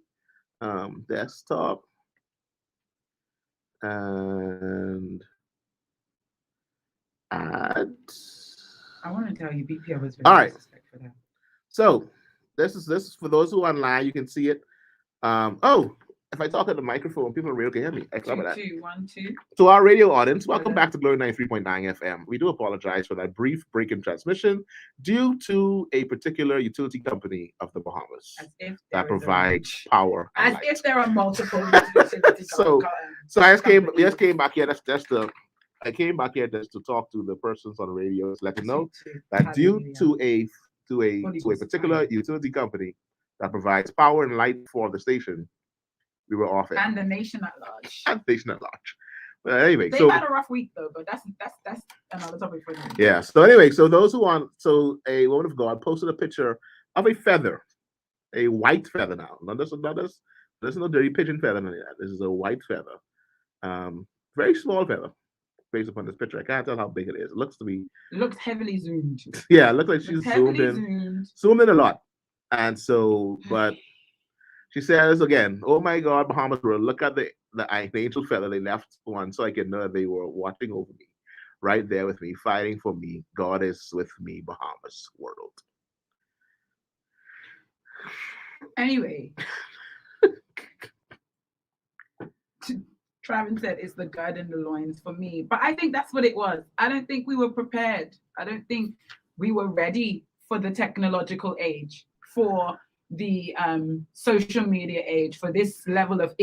Desktop and add.
I want to tell you, BPO was
all right.
For that.
So this is for those who are online. You can see it. If I talk at the microphone, people really can hear me. I love that.
2, 1, 2.
To our radio audience, welcome back to Glory 93.9 FM. We do apologize for that brief break in transmission due to a particular utility company of the Bahamas that provides power.
As if there are multiple utilities.
So I just came back here. I came back here just to talk to the persons on the radio, to let them know that due to a particular utility company that provides power and light for the station, we were off it.
And the nation at large.
But anyway,
they've had a rough week though, but that's another topic for them.
Yeah. So anyway, so those who want, so a woman of God posted a picture of a feather, a white feather now. There's no dirty pigeon feather in that. This is a white feather. very small feather based upon this picture. I can't tell how big it is. It looks to be.
It looks heavily zoomed.
Yeah, it looks like she's zoomed in a lot. And so, but she says again, "Oh my God, Bahamas world! Look at the angel feather they left one, so I could know that they were watching over me, right there with me, fighting for me. God is with me, Bahamas world."
Anyway, Travis said it's the gird and the loins for me, but I think that's what it was. I don't think we were prepared. I don't think we were ready for the technological age, for the social media age, for this level of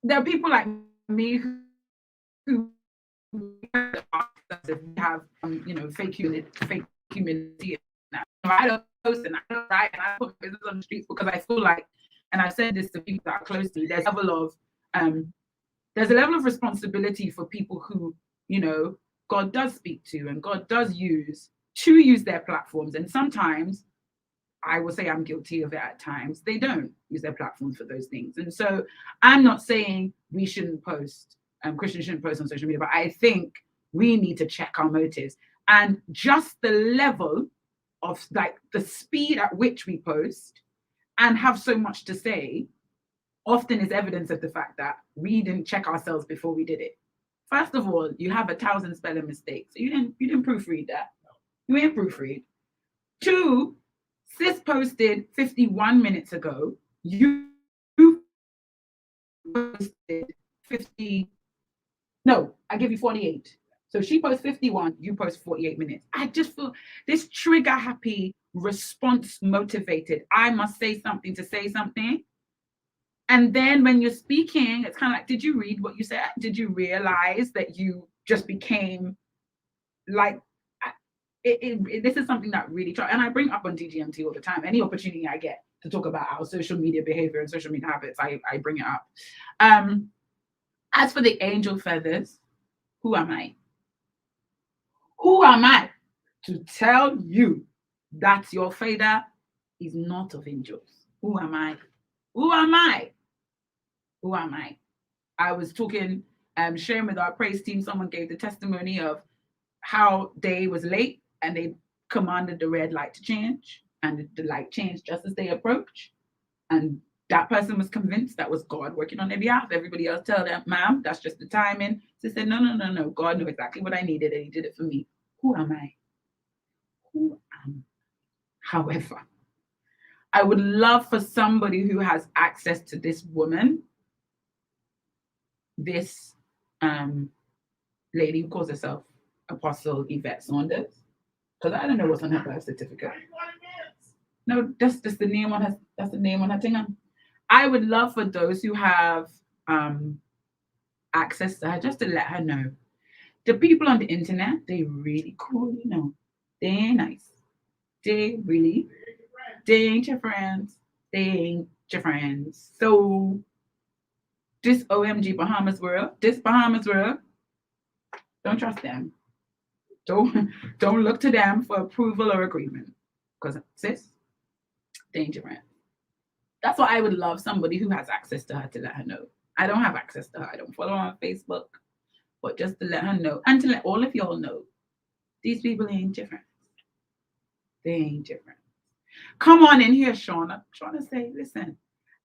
there are people like me who have fake humility. I don't post and I don't write and I put business on the streets because I feel like, and I've said this to people that are close to me, there's a level of responsibility for people who, God does speak to and God does use their platforms. And sometimes I will say I'm guilty of it at times. They don't use their platforms for those things. And so I'm not saying we shouldn't post, Christians shouldn't post on social media, but I think we need to check our motives and just the level of like the speed at which we post and have so much to say often is evidence of the fact that we didn't check ourselves before we did it. First of all, you have 1,000 spelling mistakes. So you didn't proofread that. You ain't proofread. 2, sis posted 51 minutes ago. You posted 50. No, I give you 48. So she posts 51, you post 48 minutes. I just feel this trigger happy, response motivated. I must say something to say something. And then when you're speaking, it's kind of like, did you read what you said? Did you realize that you just became like, this is something that really, and I bring up on DGMT all the time. Any opportunity I get to talk about our social media behavior and social media habits, I bring it up. As for the angel feathers, who am I? Who am I to tell you that your feather is not of angels? Who am I? Who am I? Who am I? I was talking, sharing with our praise team, someone gave the testimony of how they was late and they commanded the red light to change, and the light changed just as they approached. And that person was convinced that was God working on their behalf. Everybody else tell them, ma'am, that's just the timing. She said, no. God knew exactly what I needed and he did it for me. Who am I? Who am I? However, I would love for somebody who has access to this woman, this lady who calls herself Apostle Yvette Saunders, because I don't know what's on her birth certificate. No, that's the name on her. That's the name on her thing. I would love for those who have access to her just to let her know. The people on the internet, they really cool, They ain't nice. They ain't your friends. They ain't your friends. So this OMG Bahamas world, don't trust them. Don't look to them for approval or agreement. Because sis, they ain't your friend. That's why I would love somebody who has access to her to let her know. I don't have access to her. I don't follow her on Facebook. But just to let her know and to let all of y'all know, these people ain't your friends. They ain't your friends. Come on in here, Sean. I'm trying to say, listen,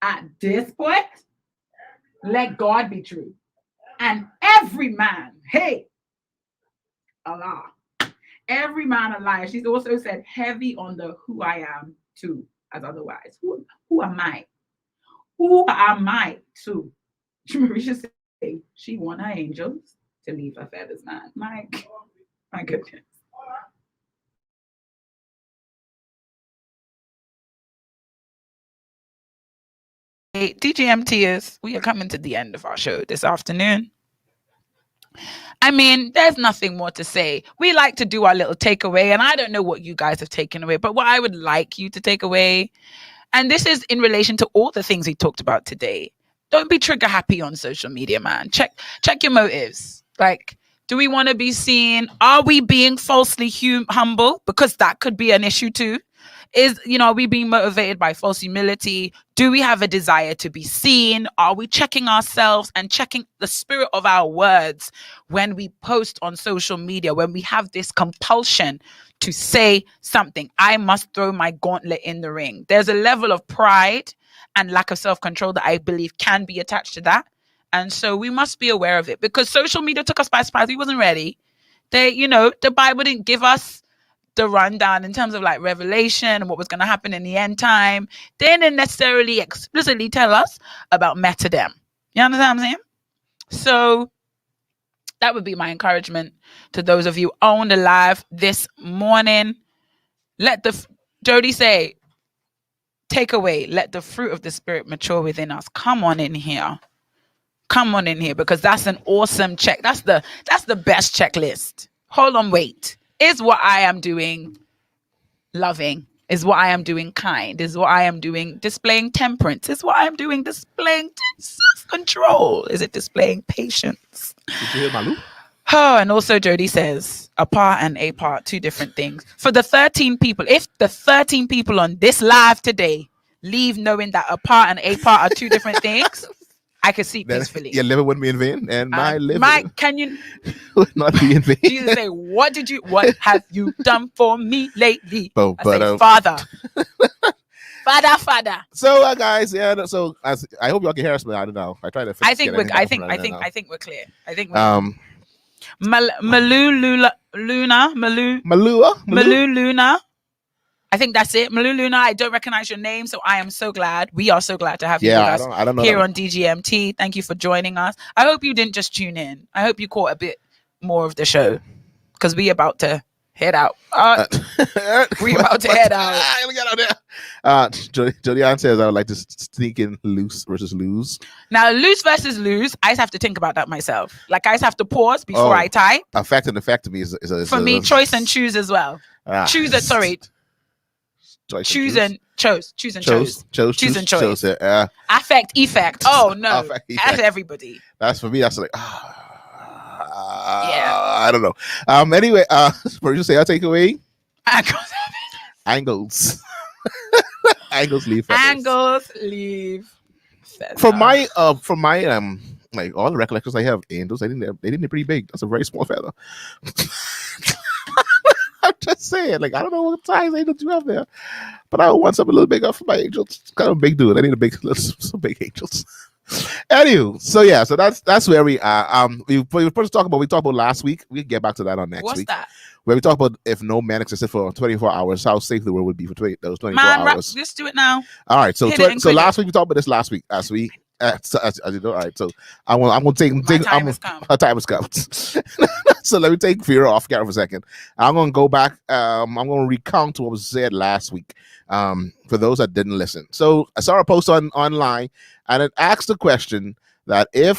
at this point, let God be true. And every man, hey, Allah, every man a liar. She's also said heavy on the who I am too, as otherwise. Who am I? Who am I too? Marisha said she want her angels to leave her feathers, man. My goodness. Hey, DGMTers, we are coming to the end of our show this afternoon. I mean, there's nothing more to say. We like to do our little takeaway, and I don't know what you guys have taken away, but what I would like you to take away, and this is in relation to all the things we talked about today. Don't be trigger happy on social media, man. Check your motives. Like, Do we want to be seen? Are we being falsely humble? Because that could be an issue too. Are we being motivated by false humility? Do we have a desire to be seen? Are we checking ourselves and checking the spirit of our words when we post on social media, when we have this compulsion to say something? I must throw my gauntlet in the ring. There's a level of pride and lack of self-control that I believe can be attached to that. And so we must be aware of it, because social media took us by surprise. We wasn't ready. The Bible didn't give us the rundown in terms of like Revelation and what was going to happen in the end time. They didn't necessarily explicitly tell us about metadem. You understand what I'm saying? So that would be my encouragement to those of you on the live this morning. Let Jody say, take away, let the fruit of the Spirit mature within us. Come on in here, because that's an awesome check. That's the best checklist. Hold on, wait. Is what I am doing loving? Is what I am doing kind? Is what I am doing displaying temperance? Is what I am doing displaying self-control? Is it displaying patience?
Did you hear Malu?
Oh, and also Jody says a part and a part, two different things. For the 13 people, if the 13 people on this live today leave knowing that a part and a part are two different things, I could sleep peacefully.
Your living wouldn't be in vain, and my living
can you
would not be in vain.
Jesus say, what have you done for me lately?
Father.
Father.
So guys, yeah. So I hope y'all can hear us, but I don't know. I try to.
I think we're clear. I think we're Malu Luna. I think that's it. Malu Luna, I don't recognize your name, so I am so glad. We are so glad to have you with us here on DGMT. Thank you for joining us. I hope you didn't just tune in. I hope you caught a bit more of the show, because we about to head out. We about to head out.
Jodianne says, I would like to sneak in loose versus lose.
Now, loose versus lose, I just have to think about that myself. Like, I just have to pause before I type.
Effect and effect to me is
for me, choice and choose as well. Choose and chose. Affect, effect. Oh no, that's everybody.
That's for me. That's like,
yeah.
I don't know. Anyway, producer say our takeaway. Angles. Angles leave.
Angles leave.
From my like all the recollections I have, angels, they didn't pretty big. That's a very small feather. I'm just saying, like, I don't know what size angels you have there, but I want something a little bigger for my angels. It's kind of a big dude. I need some big angels. Anyway, so that's where we are. We first talked about last week. We can get back to that on next week.
What's that?
Where we talk about if no man existed for 24 hours, how safe the world would be for those 24 hours.
Let's do it now.
All right. So last week we talked about this last week. As you know, all right. So I'm gonna take. Her time has come. So let me take Vera off camera for a second. I'm gonna go back. I'm gonna recount what was said last week. For those that didn't listen. So I saw a post online, and it asked the question that if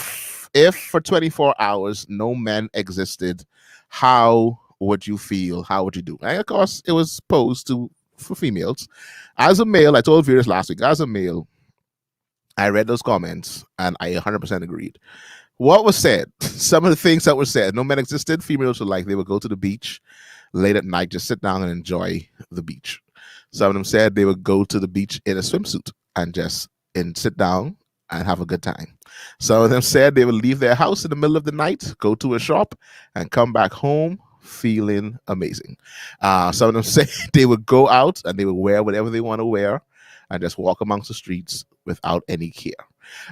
for 24 hours no men existed, how would you feel? How would you do? And of course, it was posed for females. As a male, I told Vera last week. As a male, I read those comments and I 100% agreed. What was said? Some of the things that were said. No men existed. Females were like they would go to the beach late at night, just sit down and enjoy the beach. Some of them said they would go to the beach in a swimsuit and sit down and have a good time. Some of them said they would leave their house in the middle of the night, go to a shop, and come back home feeling amazing. Some of them said they would go out and they would wear whatever they want to wear and just walk amongst the streets without any care.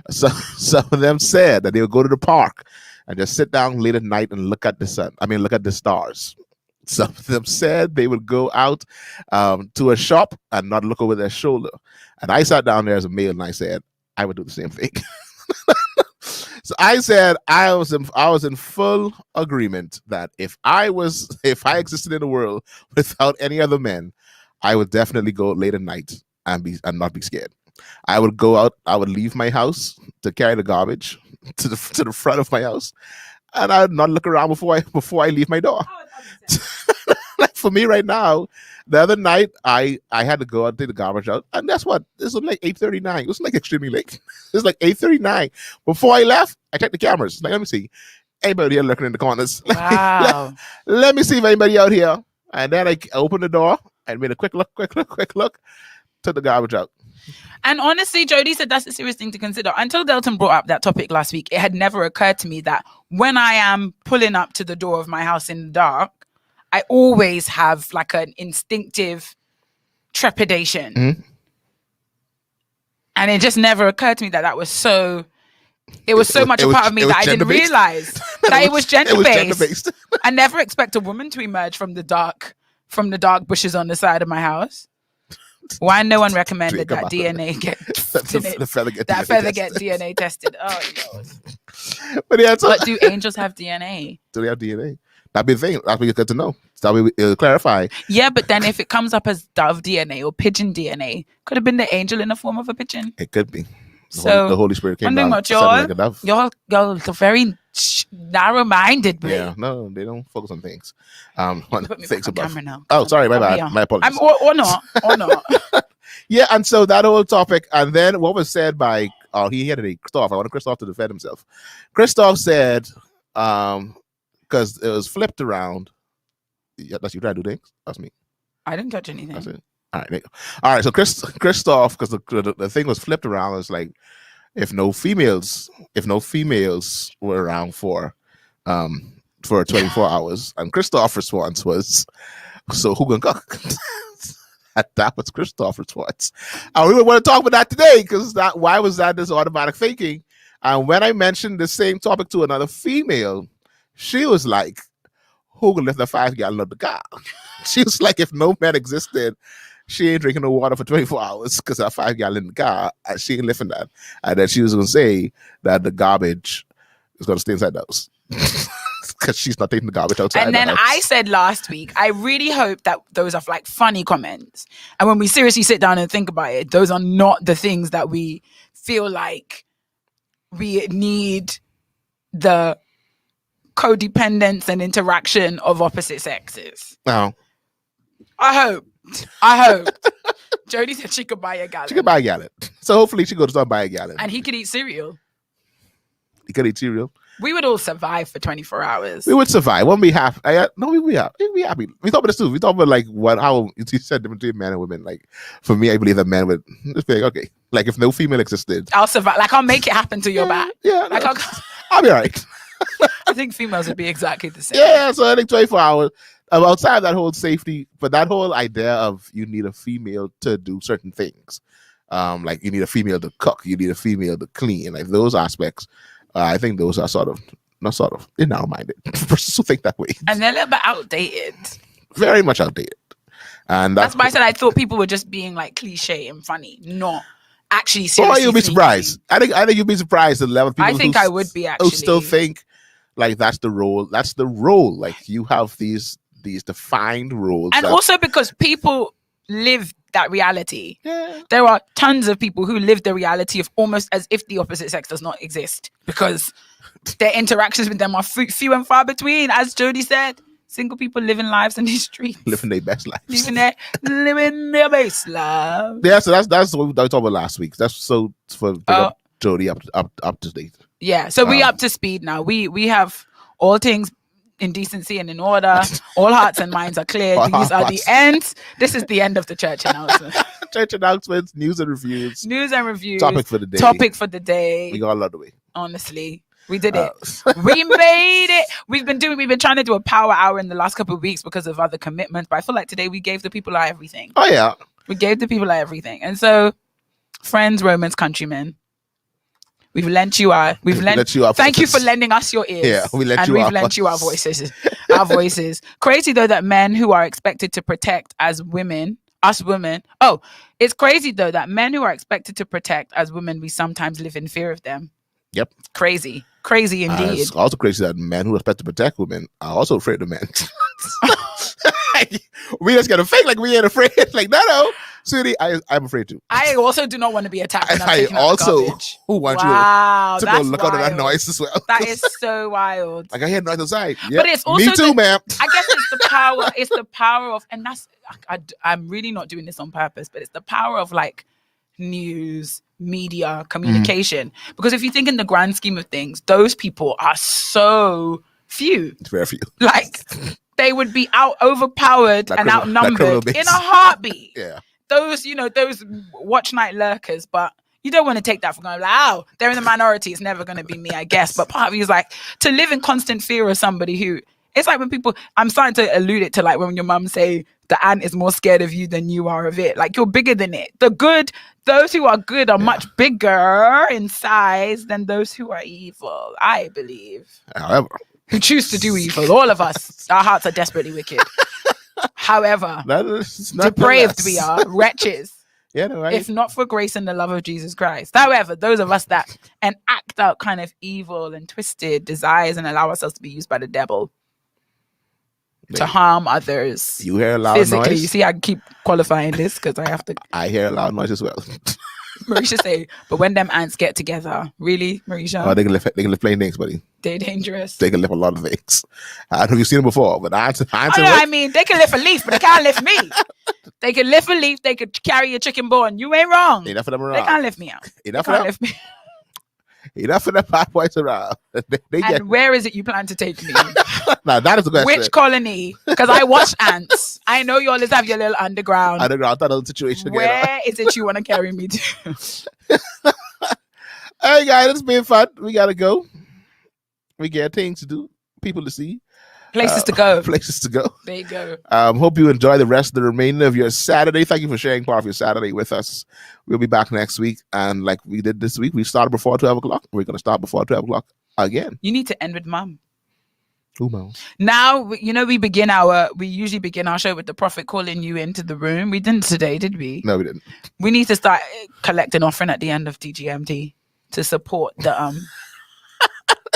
So some of them said that they would go to the park and just sit down late at night and look at the stars. Some of them said they would go out to a shop and not look over their shoulder. And I sat down there as a male and I said, I would do the same thing. So I said I was in full agreement that if I existed in the world without any other men, I would definitely go late at night and not be scared. I would go out. I would leave my house to carry the garbage to the front of my house, and I would not look around before I leave my door. Like for me right now, the other night I had to go out and take the garbage out, and that's what this was like 8:39. It was like extremely late. It was like 8:39. Before I left, I checked the cameras. Like, let me see. anybody here looking in the corners?
Wow.
Let me see if anybody out here. And then I opened the door and made a quick look, took the garbage out.
And honestly, Jody said that's a serious thing to consider. Until Delton brought up that topic last week, it had never occurred to me that when I am pulling up to the door of my house in the dark, I always have like an instinctive trepidation.
Mm-hmm.
And it just never occurred to me that was so... It was so much a part of me that I didn't realize that it was gender-based. I never expect a woman to emerge from the dark bushes on the side of my house. Why no one recommended that DNA get that feather get DNA tested? Oh, Lord. But do angels have DNA?
Do they have DNA? That'd be the thing. That'd be good to know. It'll clarify.
Yeah, but then if it comes up as dove DNA or pigeon DNA, could have been the angel in the form of a pigeon.
It could be.
The
Holy Spirit came down.
Y'all are very narrow-minded, bro.
Yeah, no, they don't focus on things. Things about.
Camera now.
Oh, sorry, my bad. My apologies.
Or not.
Yeah, and so that whole topic, and then what was said by he had a Christoph. I wanted Christoph to defend himself. Christoph said, because it was flipped around. Yeah, that's you trying to do things. That's me.
I didn't touch anything.
That's it. All right, there you go. All right. So Christoph, because the thing was flipped around, it's like if no females were around for 24 hours, and Christoph's response was, "So who gonna cook?" That was Christoph's response. And we would want to talk about that today because why was that this automatic thinking? And when I mentioned the same topic to another female, she was like, "Who gonna lift the 5 gallon of the car?" She was like, "If no man existed, she ain't drinking no water for 24 hours because that 5 gallon in the car, and she ain't lifting that." And then she was going to say that the garbage is going to stay inside the house because she's not taking the garbage outside.
And then I said last week, I really hope that those are like funny comments. And when we seriously sit down and think about it, those are not the things that we feel like we need the codependence and interaction of opposite sexes.
No.
I hope. Jody said she could buy a gallon.
She could buy a gallon. So hopefully she goes to buy a gallon.
And he could eat cereal.
He could eat cereal.
We would all survive for 24 hours.
We would survive. Won't be happy. No, we'd be happy. We'd be happy. We talk about this too. We talk about like how you said different between men and women. Like for me, I believe that men would just be like, okay, like if no female existed,
I'll survive. Like I'll make it happen to your back.
Yeah,
like
I'll be all right.
I think females would be exactly the same.
Yeah, so I think 24 hours. Outside of that whole safety, but that whole idea of you need a female to do certain things, like you need a female to cook, you need a female to clean, like those aspects, I think those are they're narrow-minded. Persons who think that way.
And they're a little bit outdated.
Very much outdated. And
that's why I said I thought people were just being like cliche and funny, not actually seriously.
Oh, you'll be surprised. I think you'd be surprised at the level of people.
I think I would be actually.
Who still think like that's the role. That's the role. Like you have these defined roles.
And also because people live that reality.
Yeah.
There are tons of people who live the reality of almost as if the opposite sex does not exist because their interactions with them are few and far between. As Jody said, single people living lives in these streets.
Living their best lives.
Living their best lives.
Yeah, so that's what we talked about last week. That's so for Jody up to date. Yeah.
So we up to speed now. We have all things in decency and in order. All hearts and minds are clear. These are the ends. This is the end of the church announcement.
Church announcements, news and reviews. Topic for the day. We got a lot of the way.
Honestly, we did it. We made it. We've been trying to do a power hour in the last couple of weeks because of other commitments, but I feel like today we gave the people our everything.
Oh yeah.
We gave the people our everything. And so, friends, Romans, countrymen, we've lent you our thank you for lending us your ears.
Yeah, we've lent you our voices.
Our voices. Crazy though that men who are expected to protect us women. Oh, it's crazy though that men who are expected to protect as women, we sometimes live in fear of them.
Yep.
Crazy indeed.
It's also crazy that men who expect to protect women are also afraid of men. We just gotta fake like we ain't afraid. Like no, sweetie, I'm afraid too.
I also do not want to be attacked.
I also want you to go look out at that noise as well.
That is so wild.
Like I hear noise outside. Yep.
But it's also
me too, ma'am.
I guess it's the power. It's the power of, and that's I'm really not doing this on purpose, but it's the power of like news, media, communication. Because if you think in the grand scheme of things, those people are so few.
It's very few.
Like, they would be overpowered and outnumbered in a heartbeat.
Yeah.
Those, those watch night lurkers, but you don't want to take that for granted. Like, oh, they're in the minority. It's never going to be me, I guess. But part of you is like, to live in constant fear of somebody who, it's like when people, I'm starting to allude it to like when your mum say the ant is more scared of you than you are of it. Like, you're bigger than it. Those who are good are much bigger in size than those who are evil, I believe.
However,
who choose to do evil. All of us, our hearts are desperately wicked. However, depraved we are, wretches.
Yeah, no, right.
If not for grace and the love of Jesus Christ. However, those of us that act out kind of evil and twisted desires and allow ourselves to be used by the devil to harm others.
You hear a loud
physically.
noise?
You see, I keep qualifying this because I have to.
I hear a loud noise as well.
Marisha say, but when them ants get together, really, Marisha?
Oh, they can lift plain things, buddy.
They're dangerous.
They can lift a lot of things. I don't know if you've seen them before, but
I mean, they can lift a leaf, but they can't lift me. They can lift a leaf. They could carry a chicken bone. You ain't wrong.
Enough of them around.
They can't lift me out.
Enough of them.
Lift me.
Enough of them bad boys around.
And where is it you plan to take me?
Now that is the question.
Which colony? Because I watch ants. I know you always have your little underground
situation.
Where is it you want to carry me to?
Hey guys, it's been fun. We gotta go. We got things to do, people to see,
places to go.
There
you go.
Hope you enjoy the rest of the remainder of your Saturday. Thank you for sharing part of your Saturday with us. We'll be back next week, and like we did this week, we started before 12 o'clock. We're gonna start before 12 o'clock again.
You need to end with Mum.
Who, Mom?
Now we usually begin our show with the prophet calling you into the room. We didn't today, did we?
No, we didn't.
We need to start collecting offering at the end of DGMT to support the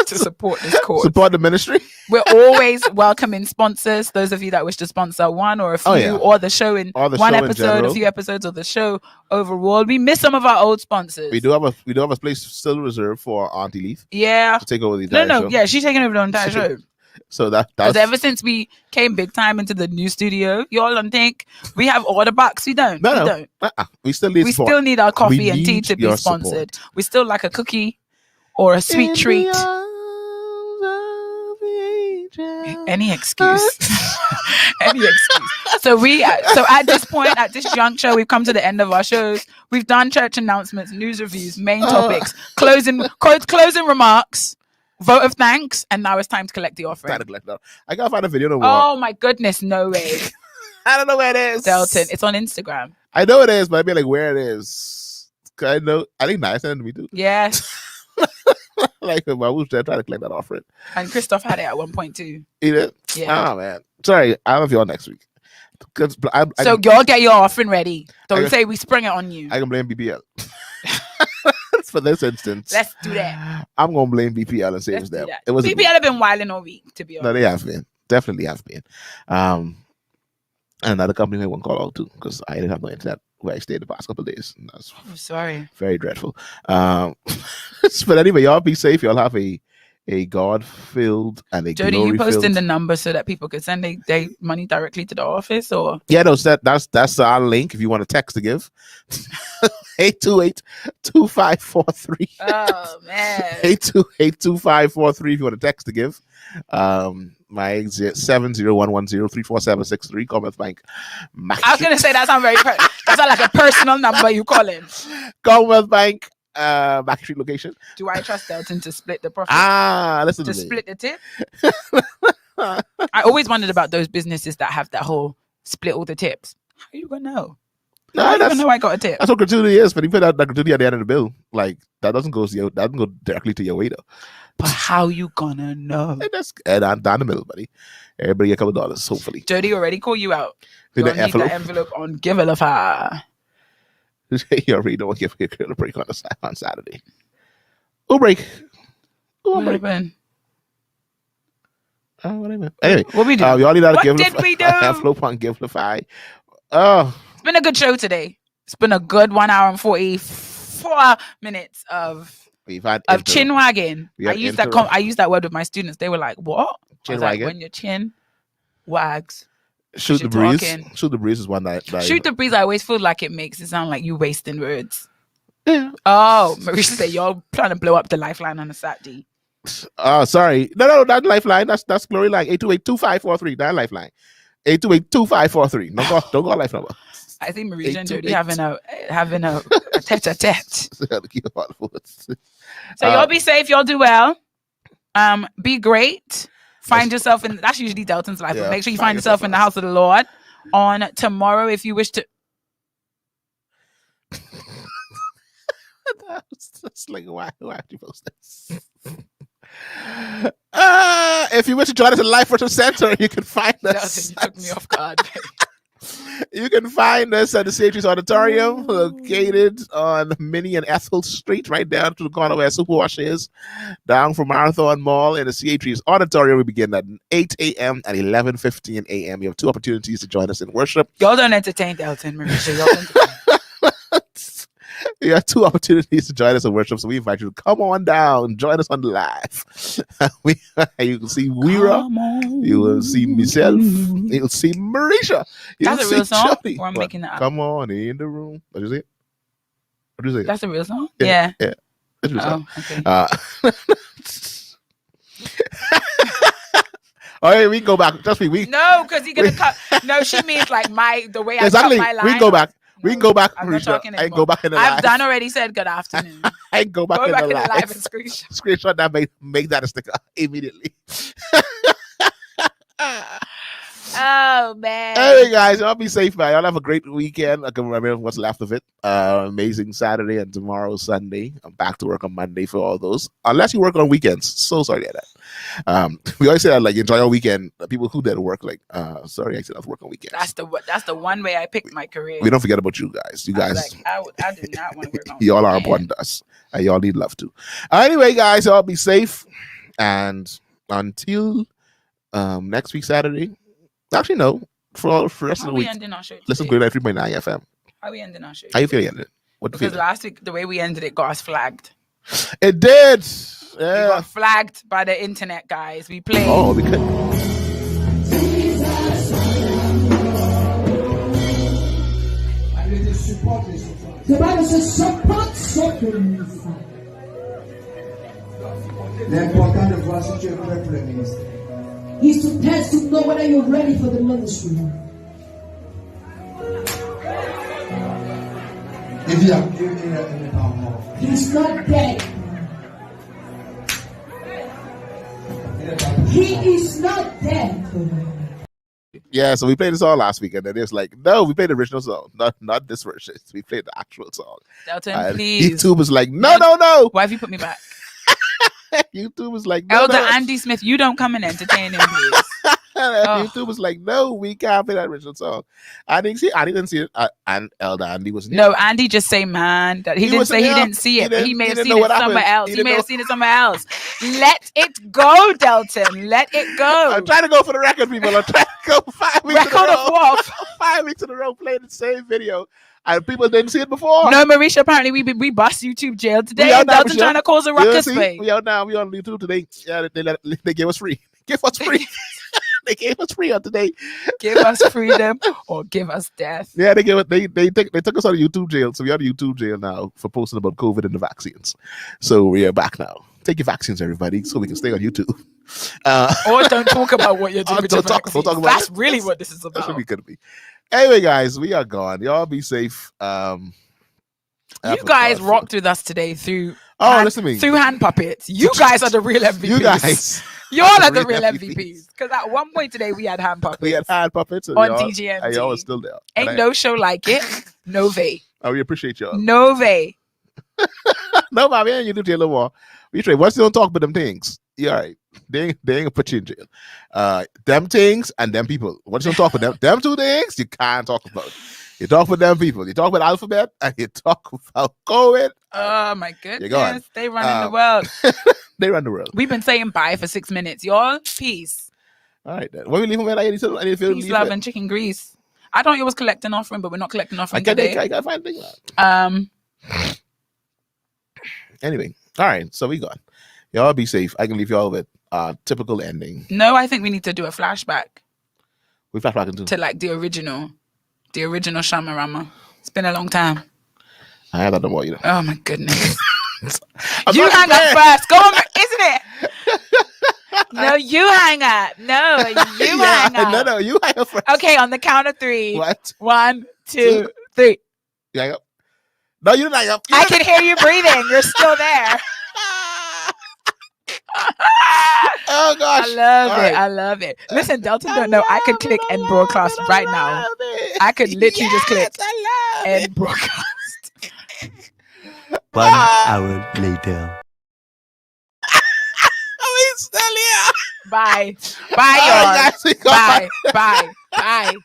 to support this cause.
Support the ministry.
We're always welcoming sponsors. Those of you that wish to sponsor one or a few, or the show in one episode, a few episodes of the show overall. We miss some of our old sponsors.
We do have a place still reserved for Auntie Leaf.
Yeah,
to take over the entire show.
Yeah, she's taking over the entire show.
So that's
ever since we came big time into the new studio, y'all don't think we have order box. We don't.
No,
we
no.
don't.
We still need.
We
support.
still need our coffee and tea to be sponsored.
Support.
We still like a cookie or a sweet treat. Any excuse. Any excuse. So at this point, at this juncture, we've come to the end of our shows. We've done church announcements, news reviews, main topics, closing remarks, vote of thanks, and now it's time to collect the offering.
I gotta find a video.
Oh my goodness, no way.
I don't know where it is.
Delton, it's on Instagram.
I know it is, but I mean, like, where it is. I think Nice sent it to me too.
Yes.
Like, I was trying to collect that offering.
And Christoph had it at one point too.
He did?
Yeah.
Oh, man. Sorry, I'll have you on next week.
So y'all get your offering ready. Don't say we sprung it on you.
I can blame BPL. For this instance.
Let's do that.
I'm going to blame BPL and say it was them.
BPL have been wilding all week, to be honest.
No, they have been. Definitely have been. And another company I won't call out to because I didn't have no internet where I stayed the past couple of days. That's
sorry.
Very dreadful. But anyway, y'all be safe. Y'all have a God-filled and a
Jody, you posting the number so that people could send their money directly to the office, or? Yeah,
no, that's our link if you want to text to give. 828-2543.
Oh man.
828-2543 if you want to text to give. My exit 70110-34763 Commonwealth Bank.
I was gonna say that sounds very that's like a personal number you calling.
Commonwealth Bank. Back Street location.
Do I trust Delton to split the profit?
Listen to me.
Split the tip? I always wondered about those businesses that have that whole split all the tips. How are you gonna know? How are you gonna know I got a tip?
That's what gratuity is, but you put that gratuity at the end of the bill. Like that doesn't go directly to your waiter.
But how you gonna know?
And I'm down the middle, buddy. Everybody get a couple of dollars, hopefully.
Jody already call you out. You need that envelope on Givelify.
You already don't give a girl a break on Saturday. Who break?
What happened?
Whatever. Anyway,
what we do?
Y'all need to
what did we do?
Envelope on Givelify. Oh,
it's been a good show today. It's been a good 1 hour and 44 minutes of chin wagging. I used that word with my students. They were like, "What?"
Chin wagging?
When your chin wags.
Shoot the breeze. Shoot the breeze is one that
shoot the breeze. I always feel like it makes it sound like you wasting words.
Yeah.
Oh, Marisha said y'all trying to blow up the lifeline on a Saturday.
Oh, sorry. No, that lifeline. That's Glory Line. 828-2543. That lifeline. 828-2543. Don't go life number.
I think Marisha and Jody having a tete-a-tete. So y'all be safe. Y'all do well. Be great. Find yourself in. That's usually Delton's life. But make sure you find yourself in the house of the Lord on tomorrow if you wish to.
That's like why have you post this? If you wish to join us at Life Virtual Center, you can find us.
Delton, you took me off guard.
You can find us at the CH's Auditorium, located on Minnie and Ethel Street, right down to the corner where Superwash is, down from Marathon Mall. In the CH's Auditorium, we begin at 8 a.m. and 11:15 a.m. You have 2 opportunities to join us in worship.
Y'all don't entertain Delton, Marisha. Y'all entertain.
You have 2 opportunities to join us in worship, so we invite you to come on down, join us on the live. You can see Vera, you will see myself, you'll see Marisha.
That's a real song? Jody. Or I'm making that up?
Come on in the room. What did you say? What did you say?
That's a real song?
Yeah. That's a real song.
Okay.
Oh, yeah, we can go back. Trust me.
No, because you're going to cut. No, she means like the way I
exactly.
cut my line.
We can go back. We can go back.
I'm not talking anymore.
I go back in the live.
I've done already said good afternoon.
I go back in the live
and screenshot.
Screenshot that, make that a sticker immediately.
Oh man.
Anyway, guys, y'all be safe, man. Y'all have a great weekend. I can remember what's left of it. Amazing Saturday and tomorrow Sunday. I'm back to work on Monday for all those. Unless you work on weekends. So sorry to hear that. We always say that, like, enjoy your weekend. People who did work, like, sorry, I said I was working weekends.
That's the one way I picked my career.
We don't forget about you guys. You guys,
I do not want to work on
y'all are important to us, and y'all need love too. Anyway, guys, y'all be safe, and until next week Saturday. Actually, no. For the rest of the week, listen to 3.9 FM.
How are we ending our show?
How you feeling?
Because last week, the way we ended it got us flagged.
It did. Yeah.
We got flagged by the internet, guys. We played.
Oh, we could.
The Bible says support sufferings. L'important de voir si tu es prêt pour le ministère. He's to test to know whether you're ready for the ministry. He's not dead. He is not dead.
Yeah, so we played this song last week, and then it's like, no, we played the original song, not this version. We played the actual song.
Delton, please.
YouTube was like, no.
Why have you put me back?
YouTube was like, no,
Elder Andy Smith, you don't come and entertain him, please.
YouTube was like, no, we can't play that original song. I didn't see it. And Elder Andy was
no, Andy just say, man, that he didn't say he didn't see it, but he may have seen it somewhere else. He may have seen it somewhere else. Let it go, Delton. Let it go.
I'm trying to go for the record, people. I'm trying to go 5 weeks
record in a row. Of what?
5 weeks in a row playing the same video. And people didn't see it before.
No, Marisha, apparently we bust YouTube jail today. Delton trying to cause a ruckus.
We are now. We on YouTube today. Yeah, they gave us free. Give us free. They gave us free on today.
Give us freedom or give us death.
Yeah, they took us out of YouTube jail. So we are out of YouTube jail now for posting about COVID and the vaccines. So we are back now. Take your vaccines, everybody, so we can stay on YouTube.
Or don't talk about what you're doing with your vaccines. Don't talk about That's really what this is about.
That's what we could be. Anyway, guys, we are gone. Y'all be safe.
You guys rocked with us today through
listen to me.
Through hand puppets. You guys are the real MVPs.
You guys.
Y'all are the real MVPs. Because at one point today we had hand puppets.
We had hand puppets
on DGMT.
And y'all was still there.
Ain't no show like it. No way.
Oh, we appreciate y'all.
No way.
No, man, we ain't YouTube jail no more. We straight. Once you don't talk about them things, you all right. They ain't gonna put you in jail. Them things and them people. Once you don't talk about them 2 things, you can't talk about. You talk about them people. You talk about alphabet and you talk about COVID.
Oh my goodness. They run the world.
They run the world.
We've been saying bye for 6 minutes, y'all. Peace.
All right then. When we leave them, I need to feel
peace, love, and chicken grease. I thought it was collecting offering, but we're not collecting offering today.
I gotta find things out. Anyway, all right. So we gone. Y'all be safe. I can leave y'all with typical ending.
No, I think we need to do a flashback.
We flashbacking
to like the original Shamarama. It's been a long time.
I have that no more, you know.
Oh my goodness. You hang up first. Go on, isn't it? No, you hang up. No, you hang up.
No, you hang up first.
Okay, on the count of 3.
What?
1, 2, 3.
You hang up. No, you didn't hang up.
I can hear you breathing. You're still there.
Oh gosh.
I love it. Listen, Delton don't know I could click end broadcast right now. I could literally just click end broadcast.
1 hour later.
He's still here.
Bye. Bye, y'all. Bye. Bye. Bye.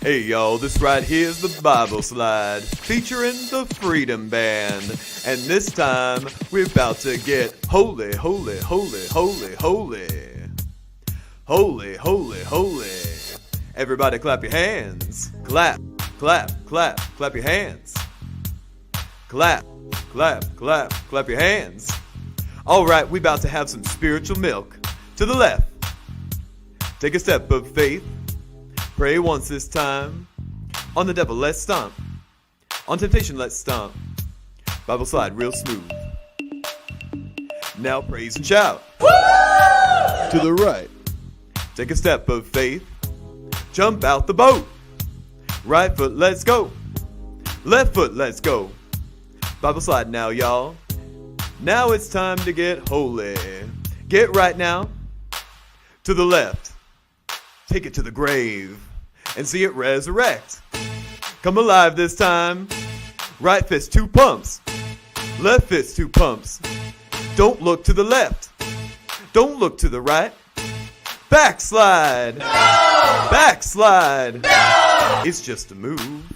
Hey y'all, this right here is the Bible Slide, featuring the Freedom Band. And this time, we're about to get holy, holy, holy, holy, holy. Holy, holy, holy. Everybody clap your hands. Clap, clap, clap, clap your hands. Clap, clap, clap, clap your hands. Alright, we about to have some spiritual milk. To the left. Take a step of faith. Pray once this time. On the devil, let's stomp. On temptation, let's stomp. Bible slide real smooth. Now praise and shout. Woo! To the right. Take a step of faith. Jump out the boat. Right foot, let's go. Left foot, let's go. Bible slide now, y'all. Now it's time to get holy. Get right now. To the left. Take it to the grave and see it resurrect. Come alive this time. Right fist, 2 pumps. Left fist, 2 pumps. Don't look to the left. Don't look to the right. Backslide. No! Backslide. No! It's just a move.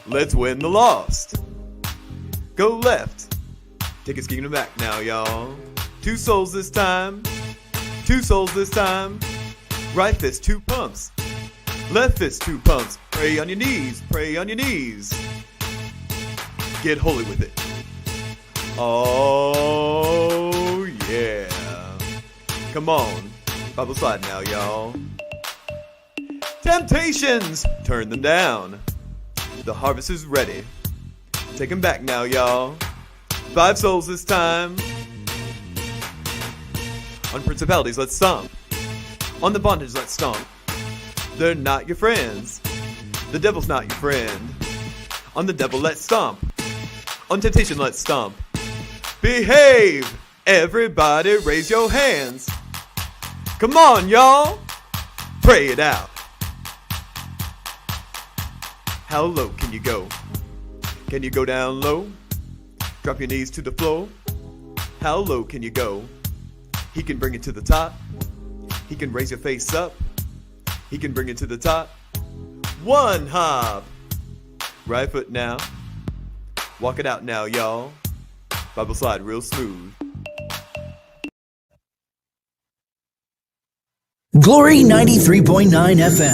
Let's win the lost. Go left. Take his kingdom back now, y'all. 2 souls this time. 2 souls this time. Right fist, 2 pumps. Left fist, 2 pumps. Pray on your knees. Pray on your knees. Get holy with it. Oh, yeah. Come on. Bible slide now, y'all. Temptations. Turn them down. The harvest is ready. Take them back now, y'all. 5 souls this time. On principalities, let's stomp. On the bondage, let's stomp. They're not your friends. The devil's not your friend. On the devil, let's stomp. On temptation, let's stomp. Behave! Everybody raise your hands. Come on, y'all. Pray it out. How low can you go? Can you go down low? Drop your knees to the floor. How low can you go? He can bring it to the top. He can raise your face up. He can bring it to the top. 1 hop. Right foot now. Walk it out now, y'all. Bible slide real smooth.
Glory 93.9 FM.